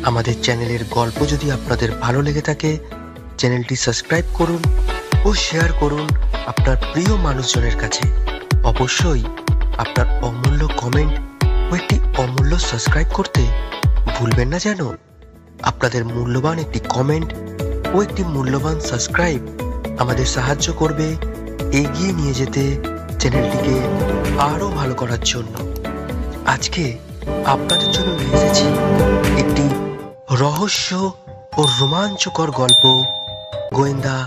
আমাদের চ্যানেলের গল্প যদি আপনাদের ভালো লেগে থাকে, চ্যানেলটি সাবস্ক্রাইব করুন ও শেয়ার করুন আপনার প্রিয় মানুষজনের কাছে। অবশ্যই আপনার অমূল্য কমেন্ট ও একটি অমূল্য সাবস্ক্রাইব করতে ভুলবেন না যেন। আপনাদের মূল্যবান একটি কমেন্ট ও একটি মূল্যবান সাবস্ক্রাইব আমাদের সাহায্য করবে এগিয়ে নিয়ে যেতে চ্যানেলটিকে আরও ভালো করার জন্য। আজকে আপনাদের জন্য নিয়ে এসেছি একটি রহস্য ও রোমাঞ্চকর গল্প, গোয়েন্দা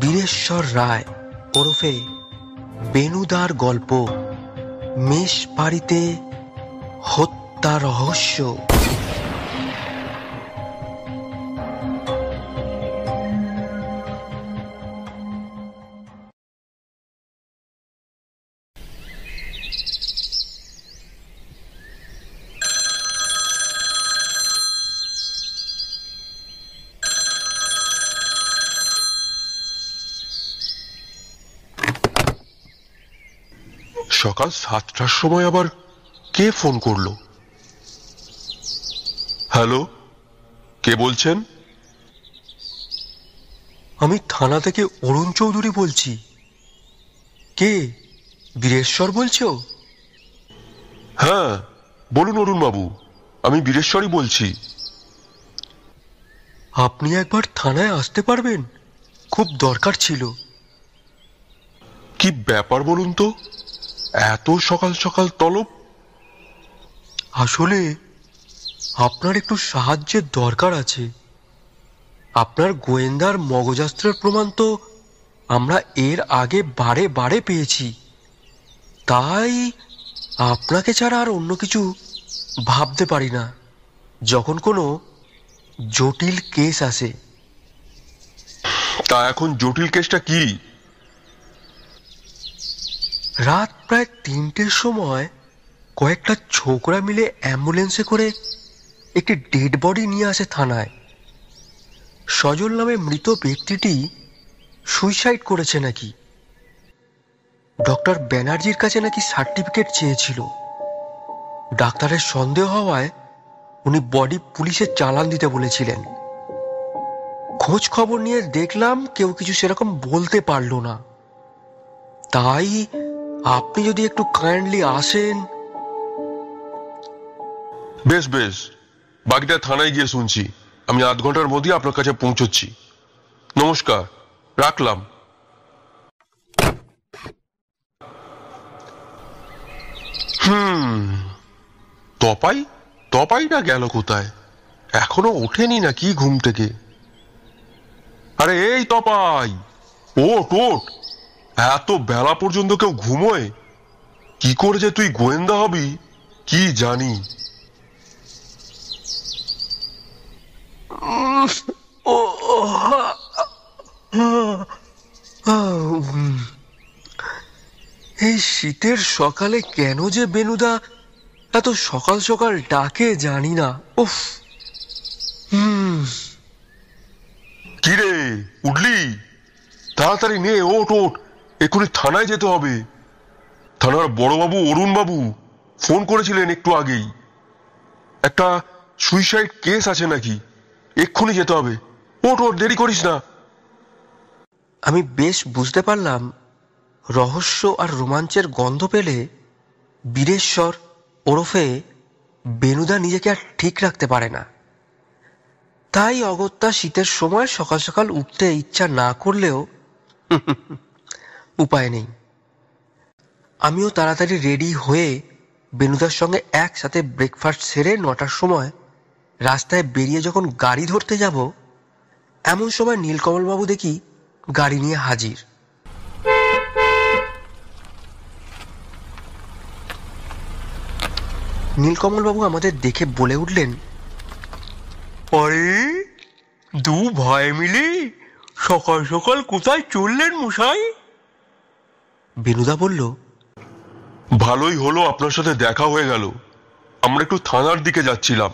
বীরেশ্বর রায় ওরফে বেনুদার গল্প, মেষ বাড়িতে হত্যা রহস্য। সকাল 7টার সময় আবার কে ফোন করলো? হ্যালো, কে বলছেন? আমি থানা থেকে অরুণ চৌধুরী বলছি। কে, বীরেশ্বর বলছো? হ্যাঁ বলুন অরুণ বাবু, আমি বীরেশ্বরই বলছি। আপনি একবার থানায় আসতে পারবেন? খুব দরকার ছিল। কি ব্যাপার বলুন তো, এত সকাল সকাল তলব? আসলে আপনার একটু সাহায্যের দরকার আছে। আপনার গোয়েন্দার মগজাস্ত্রের প্রমাণ তো আমরা এর আগে বারে বারে পেয়েছি, তাই আপনাকে ছাড়া আর অন্য কিছু ভাবতে পারি না যখন কোনো জটিল কেস আসে। তা এখন জটিল কেসটা কি? রাত প্রায় 3টের সময় কয়েকটা ছোকরা মিলে অ্যাম্বুলেন্সে করে একটি ডেড বডি নিয়ে আসে থানায়। সজল নামে মৃত ব্যক্তিটি সুইসাইড করেছে নাকি। ডক্টর ব্যানার্জির কাছে নাকি সার্টিফিকেট চেয়েছিল। ডাক্তারের সন্দেহ হওয়ায় উনি বডি পুলিশের চালান দিতে বলেছিলেন। খোঁজ খবর নিয়ে দেখলাম কেউ কিছু সেরকম বলতে পারলো না। তাই আপনি যদি একটু কাইন্ডলি আসেন। বেশ বেশ, বাকিটা থানায় গিয়ে শুনছি। আমি আধ ঘন্টার মধ্যে আপনার কাছে পৌঁছচ্ছি। নমস্কার, রাখলাম। তপাই তপাইটা গেল কোথায়? এখনো ওঠেনি নাকি ঘুম থেকে? আরে এই তপাই, ওঠ ওঠ, এত বেলা পর্যন্ত কেউ ঘুমোয়? কি করে যে তুই গোয়েন্দা হবি কি জানি। এই শীতের সকালে কেন যে বেনুদা এত সকাল সকাল ডাকে জানি না। উফ। কিরে, উঠলি? তাড়াতাড়ি নে, ওঠ ওঠ, এক্ষুনি থানায় যেতে হবে। থানার বড়বাবু অরুণ বাবু ফোন করেছিলেন একটু আগেই। একটা সুইসাইড কেস আছে নাকি, এক্ষুনি যেতে হবে। ওঠ ওঠ, দেরি করিস না। আমি বেশ বুঝতে পারলাম রহস্য আর রোমাঞ্চের গন্ধ পেলে বীরেশ্বর ওরফে বেনুদা নিজেকে আর ঠিক রাখতে পারে না। তাই অগত্যা শীতের সময় সকাল সকাল উঠতে ইচ্ছা না করলেও উপায় নেই। আমিও তাড়াতাড়ি রেডি হয়ে বেনুদার সঙ্গে একসাথে ব্রেকফাস্ট সেরে 9টার সময় রাস্তায় বেরিয়ে যখন গাড়ি ধরতে যাব, এমন সময় নীলকমলবাবু দেখি গাড়ি নিয়ে হাজির। নীলকমলবাবু আমাদের দেখে বলে উঠলেন, আরে দু ভাই মিলে সকাল সকাল কোথায় চললেন মশাই? বেনুদা বলল, ভালোই হলো আপনার সাথে দেখা হয়ে গেল। আমরা একটু থানার দিকে যাচ্ছিলাম।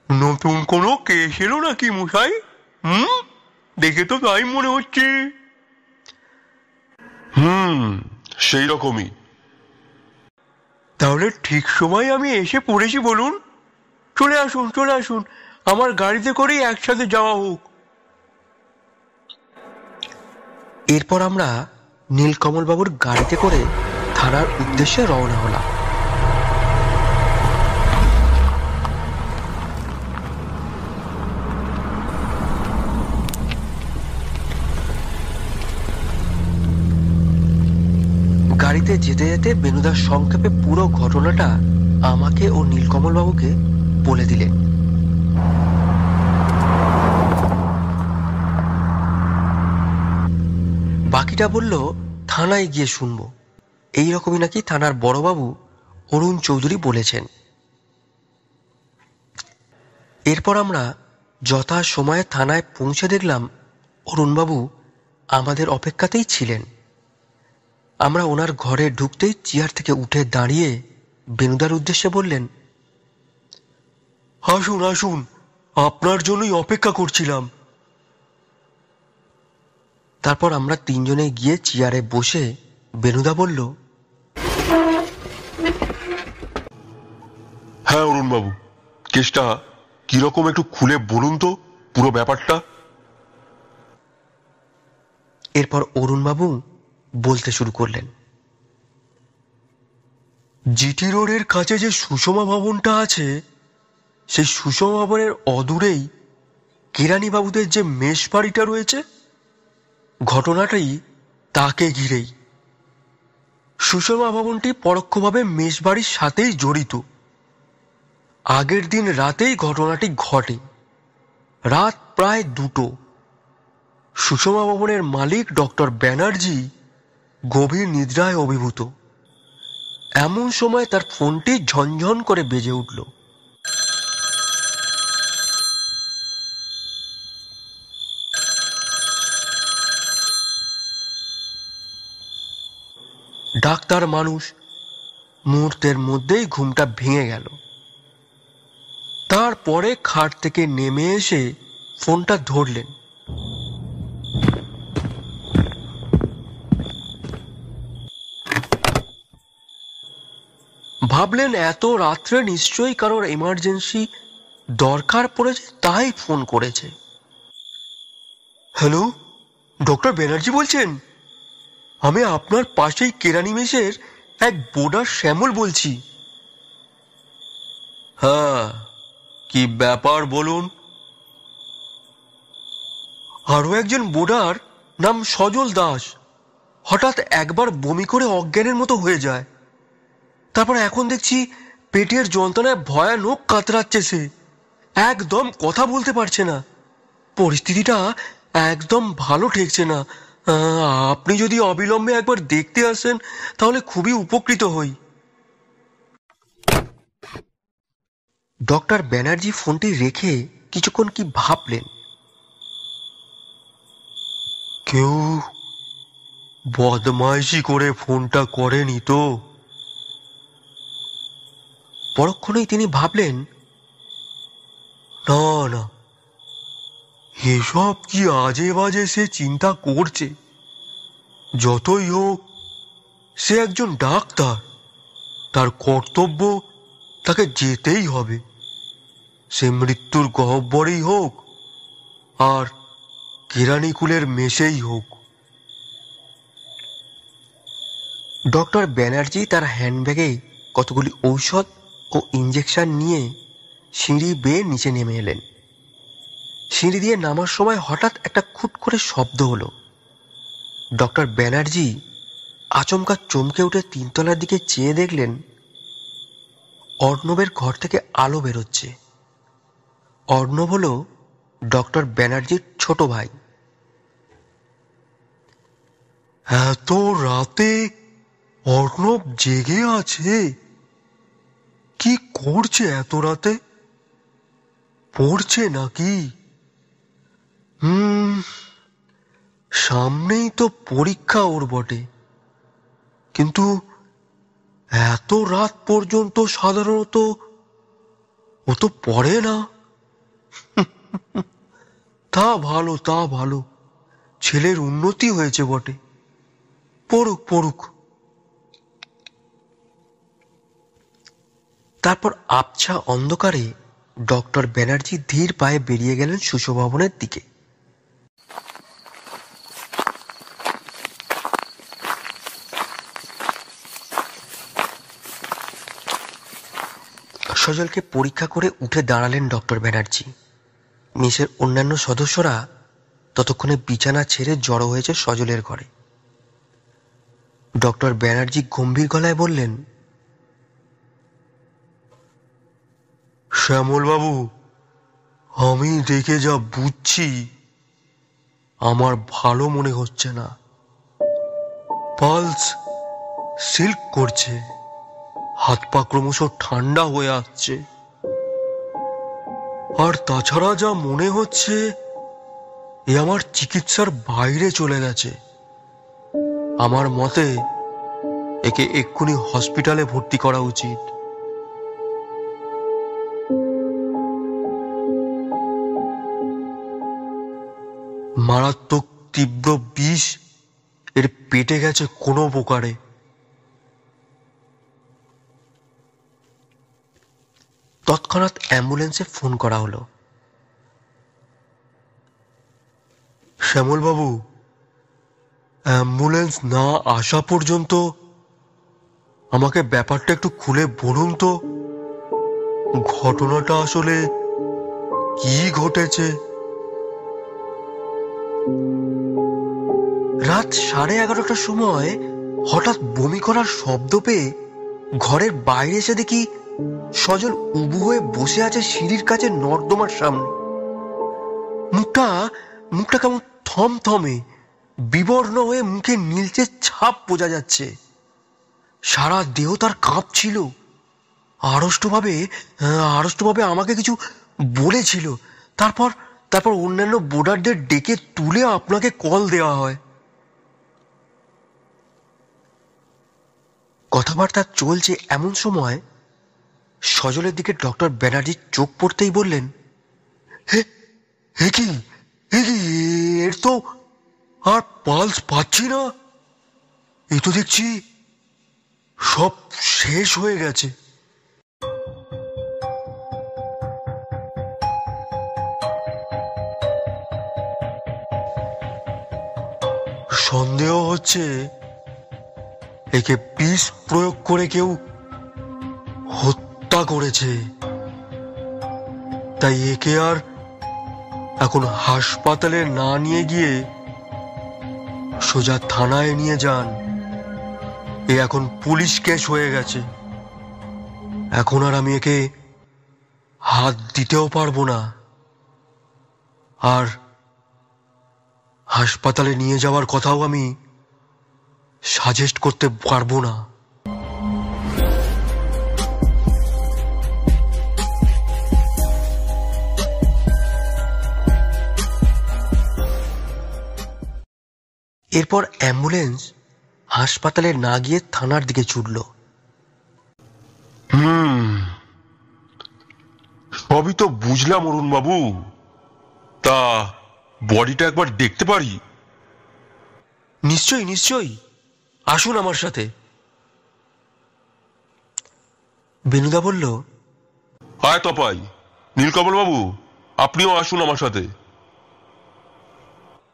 নতুন কোনো কেস এলো নাকি মশাই? দেখে তো তাই মনে হচ্ছে। সেই রকমই। তাহলে ঠিক সময় আমি এসে পড়েছি বলুন। চলে আসুন, চলে আসুন, আমার গাড়িতে করেই একসাথে যাওয়া হোক। এরপর আমরা নীলকমলবাবুর গাড়িতে করে থানার উদ্দেশ্যে রওনা হলাম। গাড়িতে যেতে যেতে বেনুদা সংক্ষেপে পুরো ঘটনাটা আমাকে ও নীলকমলবাবুকে বলে দিলেন। বাকিটা বলল থানায় গিয়ে শুনবো। এইরকমই নাকি থানার বড়বাবু অরুণ চৌধুরী বলেছেন। এরপর আমরা যথা সময়ে থানায় পৌঁছে দেখলাম অরুণবাবু আমাদের অপেক্ষাতেই ছিলেন। আমরা ওনার ঘরে ঢুকতেই চেয়ার থেকে উঠে দাঁড়িয়ে বেনুদার উদ্দেশ্যে বললেন, আসুন আসুন, আপনার জন্যই অপেক্ষা করছিলাম। তারপর আমরা তিনজনে গিয়ে চেয়ারে বসে বেনুদা বলল, হ্যাঁ অরুণ বাবু, কেসটা কিরকম একটু খুলে বলুন তো পুরো ব্যাপারটা। এরপর অরুণবাবু বলতে শুরু করলেন, জিটি রোডের কাছে যে সুষমা ভবনটা আছে, সেই সুষমা ভবনের অদূরেই কেরানি বাবুদের যে মেষ বাড়িটা রয়েছে, ঘটনাটাই তাকে ঘিরেই। সুষমা ভবনটি পরোক্ষভাবে মেষবাড়ির সাথেই জড়িত। আগের দিন রাতেই ঘটনাটি ঘটে, রাত প্রায় 2টো। সুষমা ভবনের মালিক ডক্টর ব্যানার্জি গভীর নিদ্রায় অভিভূত। এমন সময় তার ফোনটি ঝনঝন করে বেজে উঠল। ডাক্তার মানুষ, মুহূর্তের মধ্যেই ঘুমটা ভেঙে গেল। তারপরে খাট থেকে নেমে এসে ফোনটা ধরলেন। ভাবলেন এত রাত্রে নিশ্চয়ই কারোর এমার্জেন্সি দরকার পড়েছে, তাই ফোন করেছে। হ্যালো, ডক্টর ব্যানার্জি বলছেন? আমি আপনার পাশেই কেরানি মেসের এক বোর্ডার শ্যামল বলছি। হ্যাঁ, কি ব্যাপার বলুন। আরো একজন বোর্ডার নাম সজল দাস হঠাৎ একবার বমি করে অজ্ঞানের মতো হয়ে যায়। তারপর এখন দেখছি পেটের যন্ত্রণায় ভয়ানক কাতরাচ্ছে সে, একদম কথা বলতে পারছে না। পরিস্থিতিটা একদম ভালো ঠেকছে না। আপনি যদি অবিলম্বে একবার দেখতে আসেন তাহলে খুবই উপকৃত হই। ডক্টর ব্যানার্জি ফোনটি রেখে কিছুক্ষণ কি ভাবলেন। কেউ বদমাইশি করে ফোনটা করেনি তো? পরক্ষণেই তিনি ভাবলেন, না না, এসব কি আজে বাজে সে চিন্তা করছে। যতই হোক সে একজন ডাক্তার, তার কর্তব্য তাকে যেতেই হবে, সে মৃত্যুর গহ্বরেই হোক আর কেরানিকুলের মেশেই হোক। ডক্টর ব্যানার্জি তার হ্যান্ডব্যাগে কতগুলি ঔষধ ও ইঞ্জেকশন নিয়ে সিঁড়ি বেয়ে নিচে নেমে এলেন। সিঁড়ি দিয়ে নামার সময় হঠাৎ একটা খুট করে শব্দ হলো। ডক্টর ব্যানার্জি আচমকা চমকে উঠে 3তলার দিকে চেয়ে দেখলেন অর্ণবের ঘর থেকে আলো বেরোচ্ছে। অর্ণব হলো ডক্টর ব্যানার্জির ছোট ভাই। এত রাতে অর্ণব জেগে আছে? কি করছে এত রাতে? পড়ছে নাকি? সামনেই তো পরীক্ষা ওর বটে, কিন্তু এত রাত পর্যন্ত সাধারণত ও তো পড়ে না। তা ভালো, তা ভালো, ছেলের উন্নতি হয়েছে বটে, পড়ুক পড়ুক। তারপর আবছা অন্ধকারে ডক্টর ব্যানার্জি ধীর পায়ে বেরিয়ে গেলেন সুশোভবনের দিকে। সজলকে পরীক্ষা করে উঠে দাঁড়ালেন ডক্টর ব্যানার্জি। মেসের অন্যান্য সদস্যরা ততক্ষণে বিছানা ছেড়ে জড়ো হয়েছে সজলের ঘরে। ডক্টর ব্যানার্জি গম্ভীর গলায় বললেন, শ্যামলবাবু, আমি দেখে যা বুঝছি আমার ভালো মনে হচ্ছে না। পালস সিল্ক করছে, হাত পা ক্রমশ ঠান্ডা হয়ে আসছে, আর তাছাড়া যা মনে হচ্ছে এ আমার চিকিৎসার বাইরে চলে গেছে। আমার মতে একে এক্ষুনি হসপিটালে ভর্তি করা উচিত। মারাত্মক তীব্র বিষ এর পেটে গেছে কোনো প্রকারে। তৎক্ষণাৎ অ্যাম্বুলেন্সে ফোন করা হলো। শ্যামলবাবু, অ্যাম্বুলেন্স না আসা পর্যন্ত আমাকে ব্যাপারটা একটু খুলে বলুন তো, ঘটনাটা আসলে কি ঘটেছে? রাত 11:30টার সময় হঠাৎ বমি করার শব্দ পেয়ে ঘরের বাইরে এসে দেখি সজল উবু হয়ে বসে আছে সিঁড়ির কাছে নর্দমার সামনে। মুখটা কেমন থমথমে বিবর্ণ হয়ে মুখে নীলচে ছাপ বোঝা যাচ্ছে। সারা দেহ তার কাঁপছিল। আড়ষ্টভাবে আমাকে কিছু বলেছিল। তারপর অন্যান্য বোর্ডারদের ডেকে তুলে আপনাকে কল দেওয়া হয়। কথাবার্তা চলছে এমন সময় সজলের দিকে ডক্টর ব্যানার্জির চোখ পড়তেই বললেন, হে কি, এর তো আর পালস পাচ্ছি না। এ তো দেখছি সব শেষ হয়ে গেছে। সন্দেহ হচ্ছে একে বিষ প্রয়োগ করে কেউ হত্যা করেছে। তাই একে আর এখন হাসপাতালে না নিয়ে গিয়ে সোজা থানায় নিয়ে যান। এ এখন পুলিশ কেস হয়ে গেছে। এখন আর আমি একে হাত দিতেও পারবো না, আর হাসপাতালে নিয়ে যাওয়ার কথাও আমি সাজেস্ট করতে পারবো না। এরপর অ্যাম্বুলেন্স হাসপাতালে না গিয়ে থানার দিকে ছুটল। সবই তো বুঝলাম অরুণ বাবু, তা বডিটা একবার দেখতে পারি? নিশ্চয়ই, আসুন আমার সাথে। বেনুদা বলল, আয় তপাই, নীলকমল বাবু আপনিও আসুন আমার সাথে।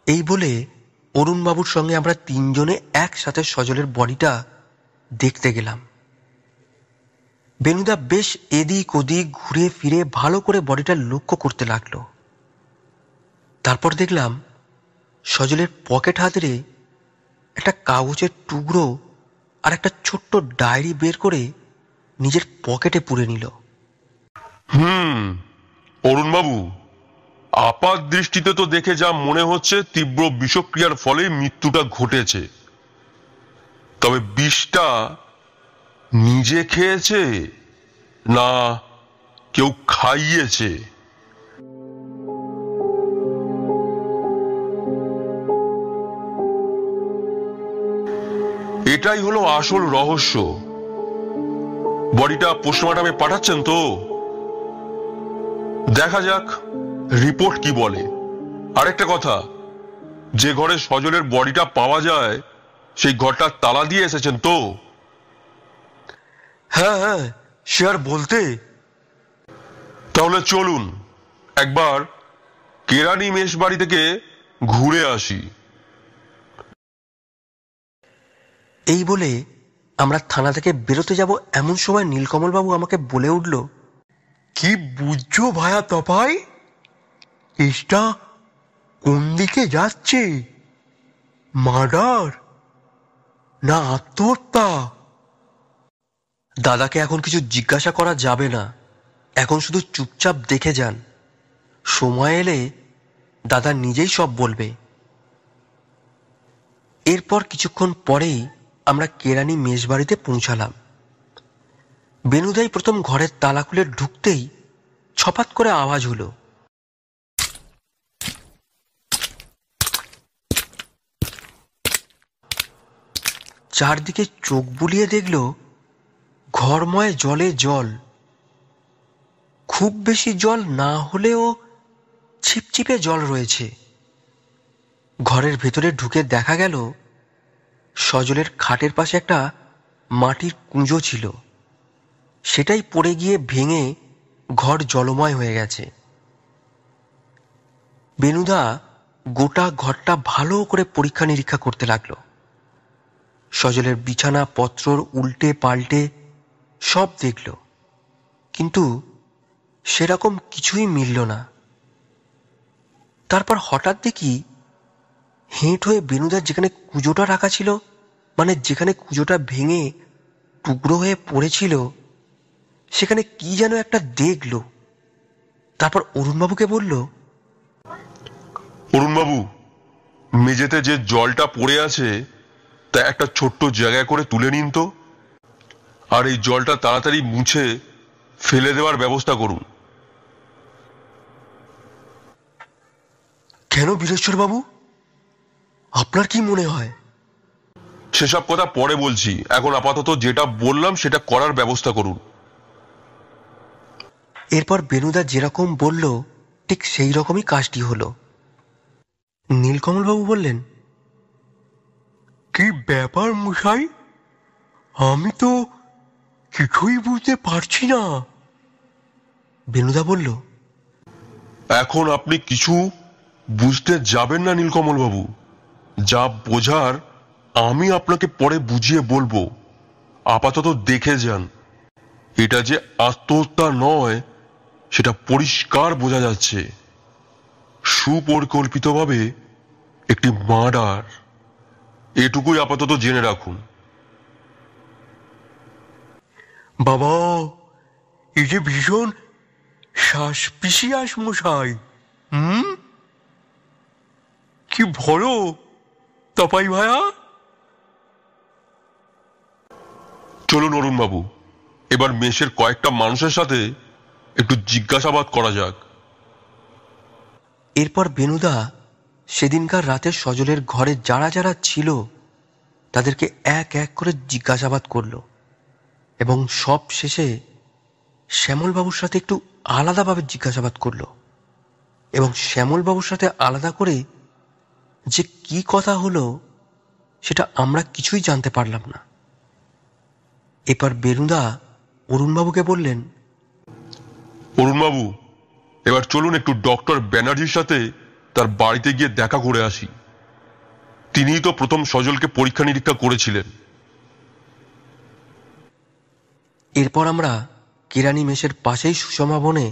এই বলে অরুণবাবুর সঙ্গে আমরা তিনজনে একসাথে সজলের বডিটা দেখতে গেলাম। বেনুদা বেশ এদিক ওদিক ঘুরে ফিরে ভালো করে বডিটা লক্ষ্য করতে লাগলো। তারপর দেখলাম সজলের পকেট হাতড়ে একটা কাগজের টুকরো আর একটা ছোট্ট ডায়েরি বের করে নিজের পকেটে পুরে নিল। অরুণ বাবু, আপাত দৃষ্টিতে তো দেখে যা মনে হচ্ছে তীব্র বিষক্রিয়ার ফলে মৃত্যুটা ঘটেছে। তবে বিষটা নিজে খেয়েছে না কেউ খাইয়েছে, এটাই হলো আসল রহস্য। বডিটা পোস্টমর্টমে পাঠাচ্ছেন তো? দেখা যাক রিপোর্ট কি বলে। আরেকটা কথা, যে ঘরে সজলের বডিটা পাওয়া যায় সেই ঘরটা তালা দিয়ে এসেছেন তো? হ্যাঁ, সে আর বলতে। তাহলে চলুন একবার কেরানি মেশ বাড়ি থেকে ঘুরে আসি। এই বলে আমরা থানা থেকে বেরোতে যাব এমন সময় নীলকমলবাবু আমাকে বলে উঠল, কি বুঝছো ভায়া তপাই, কেসটা কোন দিকে যাচ্ছে? মার্ডার না আত্মহত্যা? দাদাকে এখন কিছু জিজ্ঞাসা করা যাবে না, এখন শুধু চুপচাপ দেখে যান, সময় এলে দাদা নিজেই সব বলবে। এরপর কিছুক্ষণ পরেই আমরা কেরানি মেশবাড়িতে পৌঁছালাম। বেনুদাই প্রথম ঘরের তালা খুলে ঢুকতেই ছপাত করে আওয়াজ হলো। চারদিকে চোখ বুলিয়ে দেখল ঘরময় জলে জল, খুব বেশি জল না হলেও ছিপছিপে জল রয়েছে। ঘরের ভেতরে ঢুকে দেখা গেল সজলের খাটের পাশে একটা মাটির কুঁজো ছিল, সেটাই পড়ে গিয়ে ভেঙে ঘর জলময় হয়ে গেছে। বেনুদা গোটা ঘরটা ভালো করে পরীক্ষা নিরীক্ষা করতে লাগলো। সজলের বিছানা পত্রর উল্টে পাল্টে সব দেখল, কিন্তু সেরকম কিছুই মিলল না। তারপর হঠাৎ দেখি হেঁট হয়ে বেনুদার যেখানে কুঁজোটা রাখা ছিল, মানে যেখানে কুঁজোটা ভেঙে টুকরো হয়ে পড়েছিল, সেখানে কি যেন একটা দেখল। তারপর অরুণবাবুকে বলল, অরুণবাবু, মেঝেতে যে জলটা পড়ে আছে তা একটা ছোট্ট জায়গায় করে তুলে নিন তো, আর এই জলটা তাড়াতাড়ি মুছে ফেলে দেওয়ার ব্যবস্থা করুন। কেন বীরেশ্বর বাবু, আপনার কি মনে হয়? সেসব কথা পরে বলছি, এখন আপাতত যেটা বললাম সেটা করার ব্যবস্থা করুন। এরপর বেনুদা যেরকম বলল ঠিক সেই রকমই কাজটি হলো। নীলকমলবাবু বললেন, কি ব্যাপার মশাই, আমি তো কিছুই বুঝতে পারছি না। বেনুদা বলল, এখন আপনি কিছু বুঝতে যাবেন না নীলকমল বাবু, যা বোঝার আমি আপনাকে পরে বুঝিয়ে বলবো, আপাতত দেখে যান। এটা যে আত্মহত্যা নয় সেটা পরিষ্কার বোঝা যাচ্ছে, সুপরিকল্পিতভাবে একটি মার্ডার, এটুকুই আপাতত জেনে রাখুন। বাবা, এই যে ভীষণ সাসপিসিয়াস মশাই। কি বলো তপাই ভায়া? চলুন অরুণ বাবু, এবার মেশের কয়েকটা মানুষের সাথে একটু জিজ্ঞাসাবাদ করা যাক। এরপর বেনুদা সেদিনকার রাতে সজলের ঘরে যারা যারা ছিল তাদেরকে এক এক করে জিজ্ঞাসাবাদ করলো, এবং সব শেষে শ্যামলবাবুর সাথে একটু আলাদাভাবে জিজ্ঞাসাবাদ করলো, এবং শ্যামলবাবুর সাথে আলাদা করে যে কি কথা হলো সেটা আমরা কিছুই জানতে পারলাম না। এবার বেনুদা অরুণবাবুকে বললেন, অরুণবাবু, এবার চলুন একটু ডক্টর ব্যানার্জির সাথে তার বাড়িতে গিয়ে দেখা করে আসি। তিনিই তো প্রথম সজলকে পরীক্ষা নিরীক্ষা করেছিলেন। এরপর আমরা কেরানি মেসের পাশেই সুষমা বনে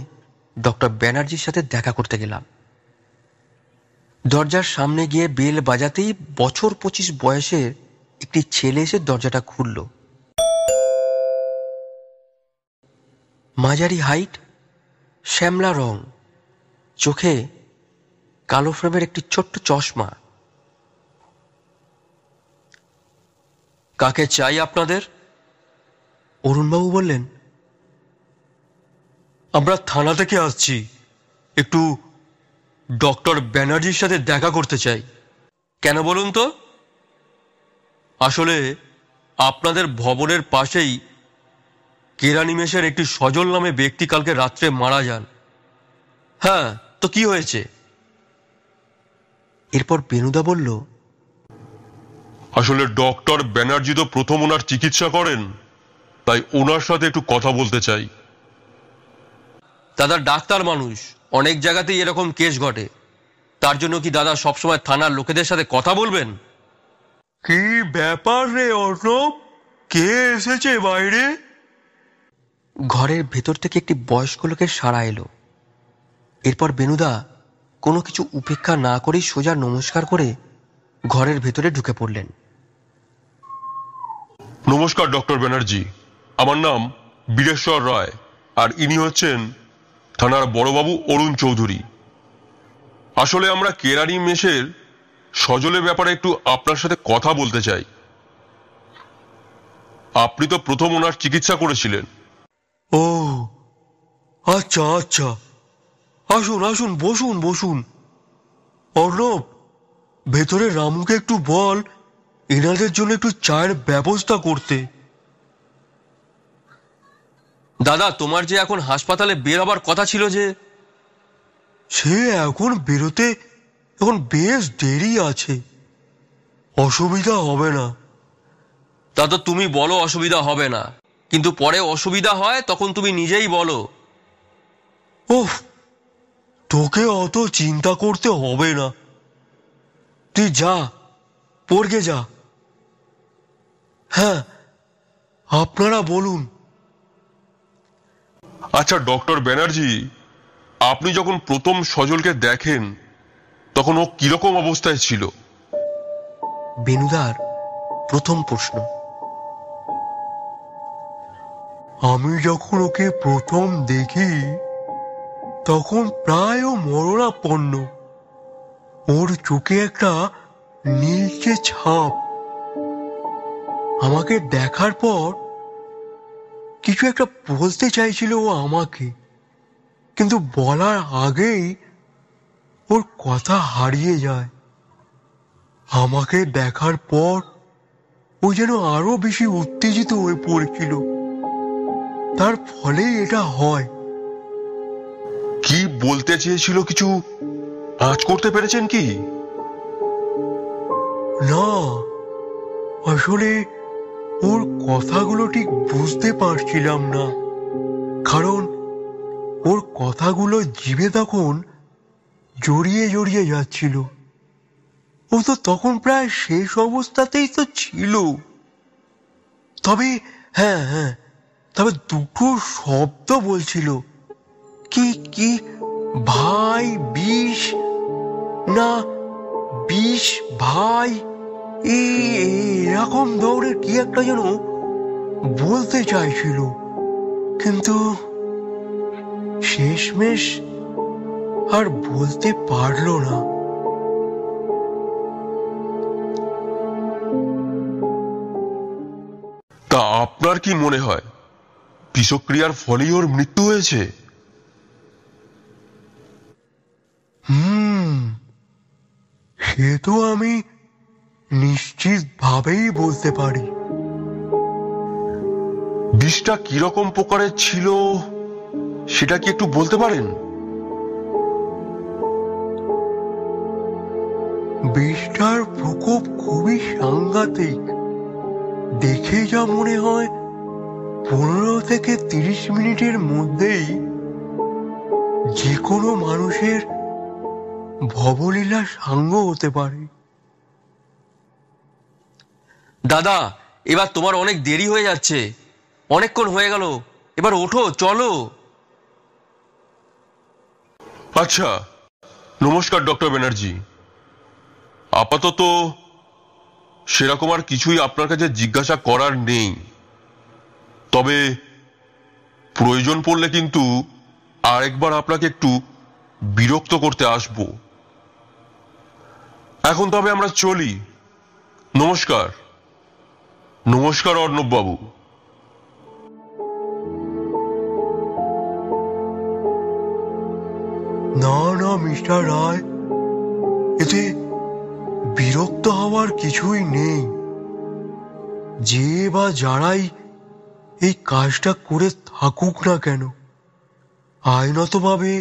ডক্টর ব্যানার্জির সাথে দেখা করতে গেলাম। দরজার সামনে গিয়ে বেল বাজাতেই বছর 25 বয়সের একটি ছেলে এসে দরজাটা খুলল। মাঝারি হাইট, শ্যামলা রং, চোখে কালো ফ্রেমের একটি ছোট্ট চশমা। কাকে চাই আপনাদের? অরুণবাবু বললেন, আমরা থানা থেকে আসছি, একটু ডক্টর ব্যানার্জির সাথে দেখা করতে চাই। কেন বলুন তো? আসলে আপনাদের ভবনের পাশেই কেরানি মেশের একটি সজল নামে ব্যক্তি কালকে রাত্রে মারা যান। হ্যাঁ, তো কি হয়েছে? এরপর বেনুদা বলল, আসলে ডক্টর ব্যানার্জি তো প্রথম ওনার চিকিৎসা করেন, তাই ওনার সাথে একটু কথা বলতে চাই। দাদা ডাক্তার মানুষ, অনেক জায়গাতেই এরকম কেস ঘটে। তার জন্য কি দাদা সবসময় থানার লোকেদের সাথে কথা বলবেন? কি ব্যাপার রে অর্ণব, কে এসেছে বাইরে? ঘরের ভেতর থেকে একটি বয়স্ক লোকের সাড়া এলো। এরপর বেনুদা কোনো কিছু উপেক্ষা না করেই সোজা নমস্কার করে ঘরের ভেতরে ঢুকে পড়লেন। নমস্কার ডক্টর ব্যানার্জি, আমার নাম বীরেশ্বর রায়, আর ইনি হচ্ছেন থানার বড়বাবু অরুণ চৌধুরী। আসলে আমরা কেরানি মেসের সজলের ব্যাপারে একটু আপনার সাথে কথা বলতে চাই। আপনি তো প্রথম ওনার চিকিৎসা করেছিলেন। ও আচ্ছা আচ্ছা, আসুন আসুন, বসুন বসুন। অর্ণব, ভেতরে রামুকে একটু বল এনাদের জন্য একটু চায়ের ব্যবস্থা করতে। দাদা, তোমার যে এখন হাসপাতালে বের হবার কথা ছিল যে? সে এখন বেরোতে এখন বেশ দেরি আছে, অসুবিধা হবে না। তা তো তুমি বলো অসুবিধা হবে না, কিন্তু পরে অসুবিধা হয় তখন তুমি নিজেই বলো। ওহ, তোকে অত চিন্তা করতে হবে না, তুই যা, পড়কে যা। হ্যাঁ, আপনারা বলুন। আচ্ছা ডক্টর ব্যানার্জি, আপনি যখন প্রথম সজলকে দেখেন তখন ও কিরকম অবস্থায় ছিল? বেনুদার প্রথম প্রশ্ন। আমি যখন ওকে প্রথম দেখি তখন প্রায় ও মরণাপন্ন। ওর চোখে একটা নীলচে ছাপ। আমাকে দেখার পর কিছু একটা বলতে চাইছিল ও আমাকে, কিন্তু বলার আগেই ওর কথা হারিয়ে যায়। আমাকে দেখার পর ও যেন আরো বেশি উত্তেজিত হয়ে পড়েছিল, তার ফলেই এটা হয়। কি বলতে চেয়েছিল কিছু আঁচ করতে পেরেছেন কি? না, আসলে ওর কথাগুলো ঠিক বুঝতে পারছিলাম না, কারণ ওর কথাগুলো জিভে তখন জড়িয়ে জড়িয়ে যাচ্ছিল। ও তো তখন প্রায় শেষ অবস্থাতেই তো ছিল। তবে হ্যাঁ হ্যাঁ, তবে দুটো শব্দ বলছিল, কি কি ভাই বিষ, না বিষ ভাই, এরকম ধরনের কি একটা যেন বলতে চাইছিল, কিন্তু শেষমেশ আর বলতে পারলো না। তা আপনার কি মনে হয় বিষক্রিয়ার ফলেই ওর মৃত্যু হয়েছে? সে তো আমি নিশ্চিতভাবেই বলতে পারি। বিষটা কিরকম প্রকারের ছিল সেটা কি একটু বলতে পারেন? বিষটার প্রকোপ খুবই সাংঘাতিক। দেখে যা মনে হয় 15 থেকে 30 মিনিটের মধ্যেই যে কোনো মানুষের ভবলীলা সাঙ্গ হতে পারে। দাদা, এবার তোমার অনেক দেরি হয়ে যাচ্ছে, অনেকক্ষণ হয়ে গেল, এবার ওঠো, চলো। আচ্ছা, নমস্কার ডক্টর ব্যানার্জি। আপাতত সেরকম আর কিছুই আপনার কাছে জিজ্ঞাসা করার নেই, তবে প্রয়োজন পড়লে কিন্তু আরেকবার আপনাকে একটু বিরক্ত করতে আসব। এখন তবে আমরা চলি। নমস্কার। নমস্কার অর্ণব বাবু। না না মিস্টার রায়, এতে বিরক্ত হওয়ার কিছুই নেই। যে বা যারাই এই কাজটা করে থাকুক না কেন, আইনতভাবে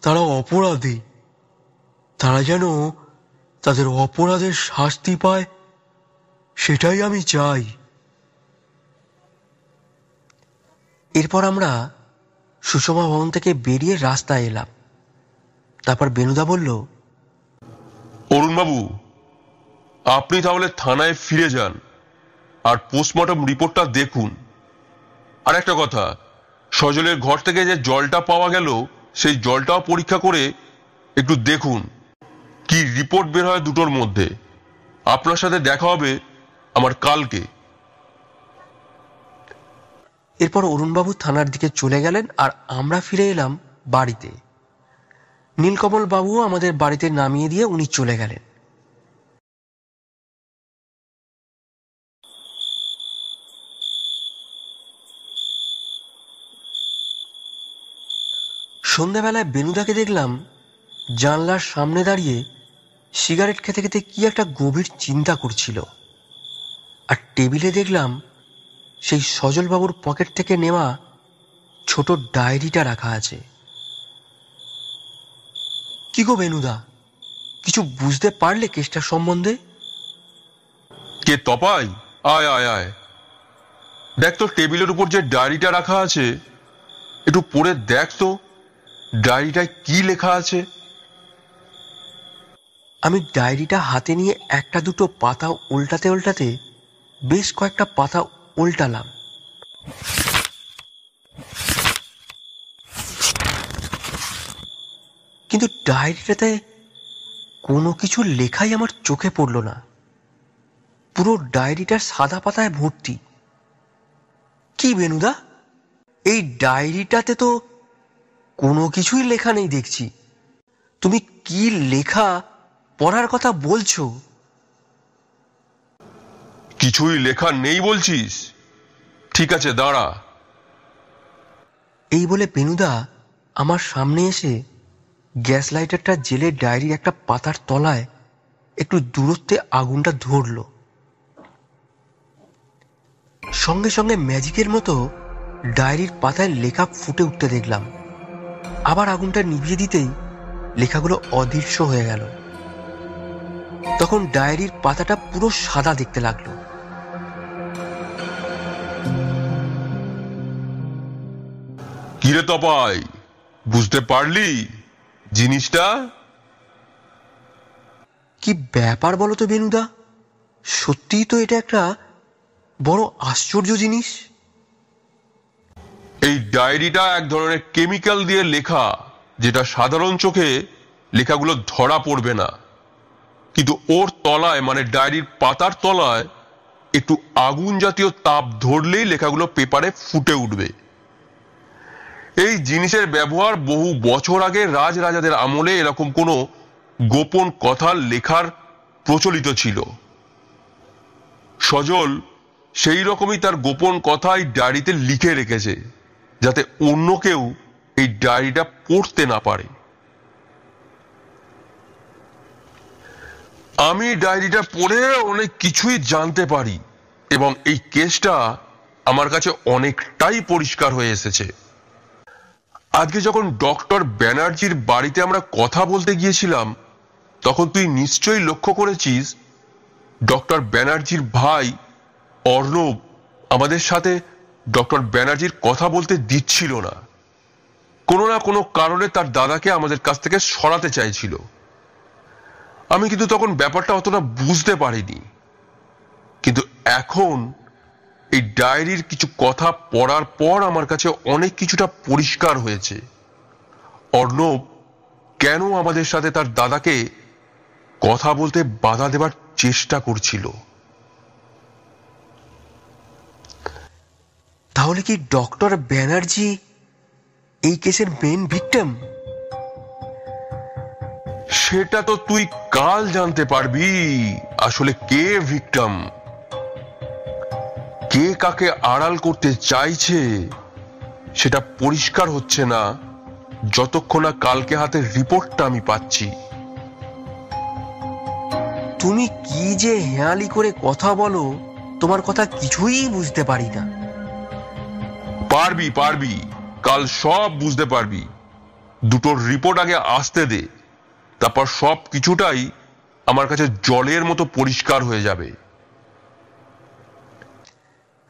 তারা অপরাধী। তারা যেন তাদের অপরাধের শাস্তি পায়, সেটাই আমি চাই। এরপর আমরা সুষমা ভবন থেকে বেরিয়ে রাস্তায় এলাম। তারপর বেনুদা বলল, অরুণবাবু, আপনি তাহলে থানায় ফিরে যান আর পোস্টমর্টম রিপোর্টটা দেখুন। আর একটা কথা, সজলের ঘর থেকে যে জলটা পাওয়া গেল সেই জলটাও পরীক্ষা করে একটু দেখুন কি রিপোর্ট বের হয় দুটোর মধ্যে। আপনার সাথে দেখা হবে আমার কালকে। এরপর অরুণবাবু থানার দিকে চলে গেলেন আর আমরা ফিরে এলাম বাড়িতে। নীলকমল বাবুও আমাদের বাড়িতে নামিয়ে দিয়ে উনি চলে গেলেন। সন্ধ্যাবেলায় বেনুদাকে দেখলাম জানলার সামনে দাঁড়িয়ে সিগারেট খেতে খেতে কি একটা গভীর চিন্তা করছিল। আর টেবিলে দেখলাম সেই সজলবাবুর পকেট থেকে নেওয়া ছোট ডায়েরিটা রাখা আছে। কি গো বেনুদা, কিছু বুঝতে পারলে কেসটার সম্বন্ধে? কে তপাই? আয় আয় আয়, দেখ তো টেবিলের উপর যে ডায়েরিটা রাখা আছে, একটু পড়ে দেখ তো ডায়েরিটায় কি লেখা আছে। আমি ডায়েরিটা হাতে নিয়ে একটা দুটো পাতা উল্টাতে উল্টাতে বেশ কয়েকটা পাতা উল্টালাম। কিন্তু ডায়েরিটাতে কোনো কিছু লেখাই আমার চোখে পড়ল না। পুরো ডায়েরিটার সাদা পাতায় ভর্তি। কি বেনুদা, এই ডায়েরিটাতে তো কোনো কিছুই লেখা নেই দেখছি। তুমি কি লেখা পড়ার কথা বলছো? কিছুই লেখা নেই বলছিস? ঠিক আছে, দাঁড়া। এই বলে বেনুদা আমার সামনে এসে গ্যাস লাইটারটা জেলে ডায়েরির একটা পাতার তলায় একটু দূরত্বে আগুনটা ধরল। সঙ্গে সঙ্গে ম্যাজিকের মতো ডায়েরির পাতায় লেখা ফুটে উঠতে দেখলাম। আবার আগুনটা নিভিয়ে দিতেই লেখাগুলো অদৃশ্য হয়ে গেল। তখন ডায়েরির পাতাটা পুরো সাদা দেখতে লাগলো। কিরে তপাই, বুঝতে পারলি জিনিসটা? কি ব্যাপার বলো তো বেনুদা, সত্যিই তো এটা একটা বড় আশ্চর্য জিনিস। এই ডায়েরিটা এক ধরনের কেমিক্যাল দিয়ে লেখা, যেটা সাধারণ চোখে লেখাগুলো ধরা পড়বে না, কিন্তু ওর তলায় মানে ডায়েরির পাতার তলায় একটু আগুন জাতীয় তাপ ধরলেই লেখাগুলো পেপারে ফুটে উঠবে। এই জিনিসের ব্যবহার বহু বছর আগে রাজরাজাদের আমলে এরকম কোনো গোপন কথা লেখার প্রচলিত ছিল। সজল সেই রকমই তার গোপন কথা এই ডায়েরিতে লিখে রেখেছে, যাতে অন্য কেউ এই ডায়েরিটা পড়তে না পারে। আমি ডায়েরিটা পড়ে অনেক কিছুই জানতে পারি এবং এই কেসটা আমার কাছে অনেকটাই পরিষ্কার হয়ে এসেছে। আজকে যখন ডক্টর ব্যানার্জির বাড়িতে আমরা কথা বলতে গিয়েছিলাম, তখন তুই নিশ্চয়ই লক্ষ্য করেছিস ডক্টর ব্যানার্জির ভাই অর্ণব আমাদের সাথে ডক্টর ব্যানার্জির কথা বলতে দিচ্ছিল না। কোনো না কোনো কারণে তার দাদাকে আমাদের কাছ থেকে সরাতে চাইছিল। আমি কিন্তু তখন ব্যাপারটা অতটা বুঝতে পারিনি, কিন্তু এখন এই ডায়েরির কিছু কথা পড়ার পর আমার কাছে অনেক কিছুটা পরিষ্কার হয়েছে। অর্ণব কেন আমাদের সাথে তার দাদাকে কথা বলতে বাধা দেবার চেষ্টা করছিল। তাহলে কি ডক্টর ব্যানার্জি এই কেসের মেন ভিকটিম? সেটা তো তুই কাল জানতে পারবি। আসলে কে ভিকটিম, কে কাকে আড়াল করতে চাইছে, সেটা পরিষ্কার হচ্ছে না যতক্ষণ না কালকে হাতে রিপোর্টটা আমি পাচ্ছি। তুমি কি যে হেয়ালি করে কথা বলো, তোমার কথা কিছুই বুঝতে পারি না। পারবি পারবি, কাল সব বুঝতে পারবি। দুটোর রিপোর্ট আগে আসতে দে, তারপর সব কিছুটাই আমার কাছে জলের মতো পরিষ্কার হয়ে যাবে।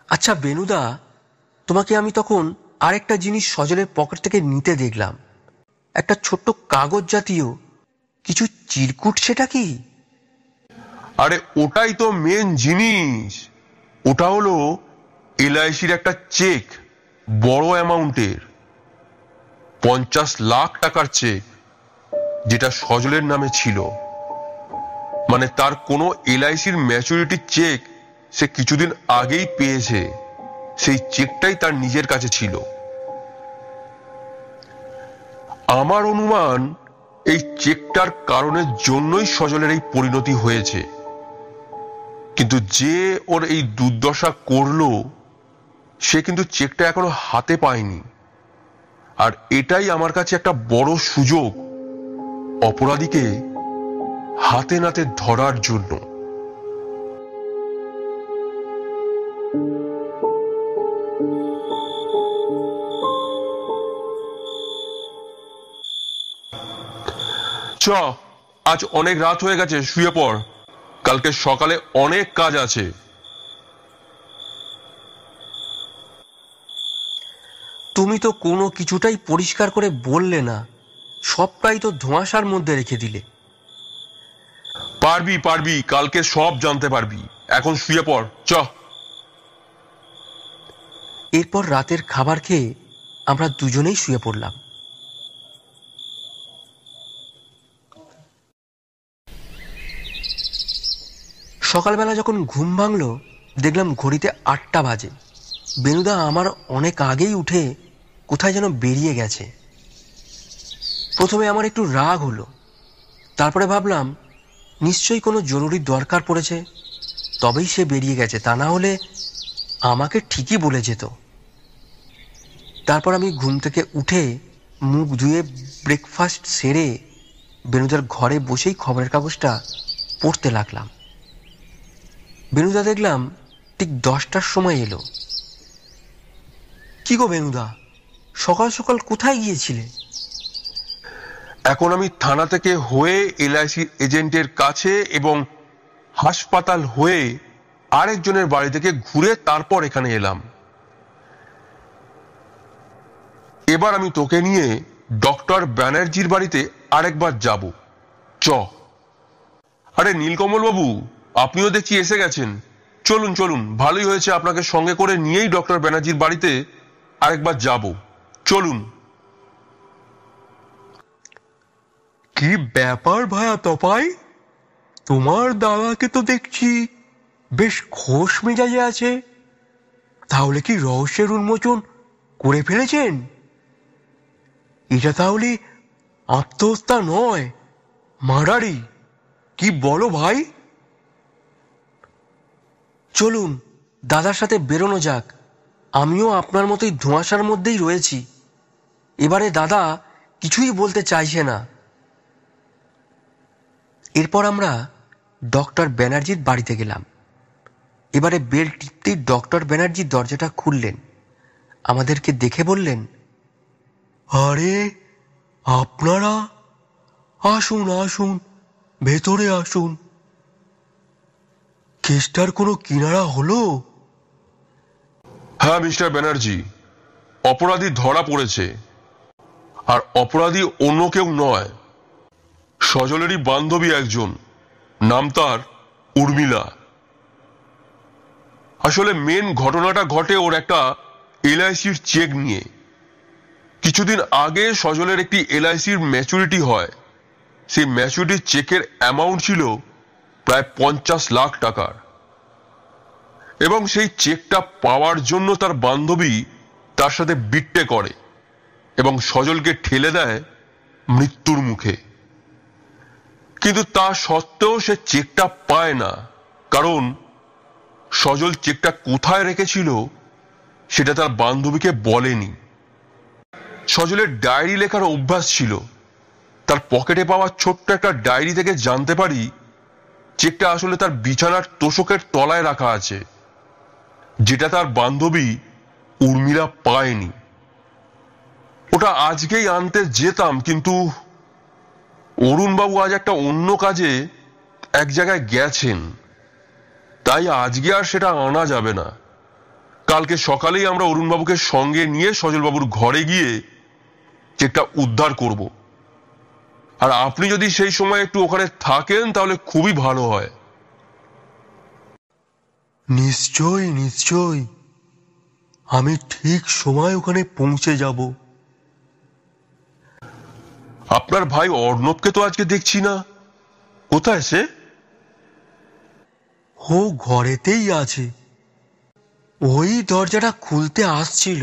আচ্ছা বেনুদা, তোমাকে আমি তখন আরেকটা জিনিস সজলের পকেট থেকে নিতে দেখলাম, একটা ছোট্ট কাগজ জাতীয় কিছু চিরকুট। সেটা কি? আরে ওটাই তো মেন জিনিস। ওটা হলো এলআইসির একটা চেক, বড় অ্যামাউন্টের 50 লাখ টাকার চেক, যেটা সজলের নামে ছিল। মানে তার কোনো এলআইসির ম্যাচুরিটি চেক সে কিছুদিন আগেই পেয়েছে, সেই চেকটাই তার নিজের কাছে ছিল। আমার অনুমান এই চেকটার কারণের জন্যই সজলের এই পরিণতি হয়েছে। কিন্তু যে ওর এই দুর্দশা করলো, সে কিন্তু চেকটা এখনো হাতে পায়নি। আর এটাই আমার কাছে একটা বড় সুযোগ অপরাধীকে হাতে নাতে ধরার জন্য। আজ অনেক রাত হয়ে গেছে, শুয়ে পড়। কালকে সকালে অনেক কাজ আছে। তুমি তো কোনো কিছুটাই পরিষ্কার করে বললে না, সবটাই তো ধোঁয়াশার মধ্যে রেখে দিলে। পারবি পারবি, কালকে সব জানতে পারবি। এখন শুয়ে পড়, চ। এরপর রাতের খাবার খেয়ে আমরা দুজনেই শুয়ে পড়লাম। সকালবেলা যখন ঘুম ভাঙলো, দেখলাম ঘড়িতে 8টা বাজে। বেনুদা আমার অনেক আগেই উঠে কোথায় যেন বেরিয়ে গেছে। প্রথমে আমার একটু রাগ হলো, তারপরে ভাবলাম নিশ্চয়ই কোনো জরুরি দরকার পড়েছে, তবেই সে বেরিয়ে গেছে, তা না হলে আমাকে ঠিকই বলে যেত। তারপর আমি ঘুম থেকে উঠে মুখ ধুয়ে ব্রেকফাস্ট সেরে বেনুদার ঘরে বসেই খবরের কাগজটা পড়তে লাগলাম। বেনুদা দেখলাম ঠিক 10টার সময় এলো। কি গো বেনুদা, সকাল সকাল কোথায় গিয়েছিলে? এখন আমি থানা থেকে হয়ে এলআইসি এজেন্টের কাছে এবং হাসপাতাল হয়ে আরেকজনের বাড়ি থেকে ঘুরে তারপর এখানে এলাম। এবার আমি তোকে নিয়ে ডক্টর ব্যানার্জির বাড়িতে আরেকবার যাব। চ। আরে নীলকমল বাবু, আপনিও দেখছি এসে গেছেন। চলুন চলুন, ভালোই হয়েছে আপনাকে সঙ্গে করে নিয়েই ডক্টর ব্যানার্জির বাড়িতে আরেকবার যাব। চলুন। কি ব্যাপার ভায়া তপাই, তোমার দাদাকে তো দেখছি বেশ খোশ মেজাজে আছে। তাহলে কি রহস্যের উন্মোচন করে ফেলেছেন? এটা তাহলে আত্মহত্যা নয়, মার্ডারই। কি বলো ভাই? চলুন দাদার সাথে বেরোনো যাক, আমিও আপনার মতোই ধোঁয়াশার মধ্যেই রয়েছি। এবারে দাদা কিছুই বলতে চাইছে না। এরপর আমরা ডক্টর ব্যানার্জির বাড়িতে গেলাম। এবারে বেল টিপতেই ডক্টর ব্যানার্জি দরজাটা খুললেন, আমাদেরকে দেখে বললেন, আরে আপনারা আসুন আসুন, ভেতরে আসুন। কেসটার কোনো কিনারা হলো? হ্যাঁ মিস্টার ব্যানার্জি, অপরাধী ধরা পড়েছে। আর অপরাধী অন্য কেউ নয়, সজলেরই বান্ধবী একজন, নাম তার উর্মিলা। আসলে মেন ঘটনাটা ঘটে ওর একটা এলআইসির চেক নিয়ে। কিছুদিন আগে সজলের একটি এলআইসির ম্যাচুরিটি হয়। সেই ম্যাচুরিটির চেকের অ্যামাউন্ট ছিল প্রায় 50 লাখ টাকার। এবং সেই চেকটা পাওয়ার জন্য তার বান্ধবী তার সাথে বিট্টে করে এবং সজলকে ঠেলে দেয় মৃত্যুর মুখে। কিন্তু তা সত্ত্বেও সে চেকটা পায় না, কারণ সজল চেকটা কোথায় রেখেছিল সেটা তার বান্ধবীকে বলেনি। সজলের ডায়েরি লেখার অভ্যাস ছিল। তার পকেটে পাওয়া ছোট্ট একটা ডায়েরি থেকে জানতে পারি চেকটা আসলে তার বিছানার তোশকের তলায় রাখা আছে, যেটা তার বান্ধবী উর্মিলা পায়নি। ওটা আজকেই আনতে যেতাম, কিন্তু অরুণবাবু আজ একটা অন্য কাজে এক জায়গায় গেছেন, তাই আজকে আর সেটা আনা যাবে না। কালকে সকালেই আমরা অরুণবাবুকে সঙ্গে নিয়ে সজলবাবুর ঘরে গিয়ে চেকটা উদ্ধার করব। আর আপনি যদি সেই সময় একটু ওখানে থাকেন তাহলে খুবই ভালো হয়। নিশ্চয়ই নিশ্চয়ই, আমি ঠিক সময় ওখানে পৌঁছে যাব। আপনার ভাই অর্ণবকে তো আজকে দেখছি না, কোথায় সে? ও ঘরেতেই আছে, ওই দরজাটা খুলতে আসছিল।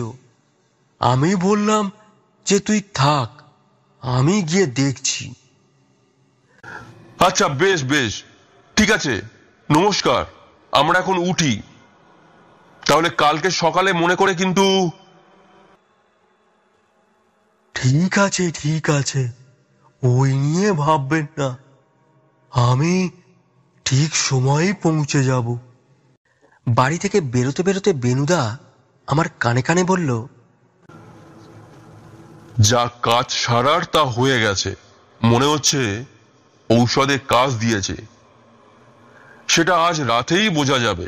আমি বললাম যে তুই থাক, আমি গিয়ে দেখছি। আচ্ছা, বেশ বেশ, ঠিক আছে, নমস্কার, আমরা এখন উঠি। তাহলে কালকে সকালে মনে করে কিন্তু। ঠিক আছে ঠিক আছে, ওই নিয়ে ভাববেন না, আমি ঠিক সময়ে পৌঁছে যাব। বাড়ি থেকে বেরোতে বেরোতে বেনুদা আমার কানে কানে বলল, যা কাজ সারার তা হয়ে গেছে, মনে হচ্ছে ঔষধে কাজ দিয়েছে, সেটা আজ রাতেই বোঝা যাবে।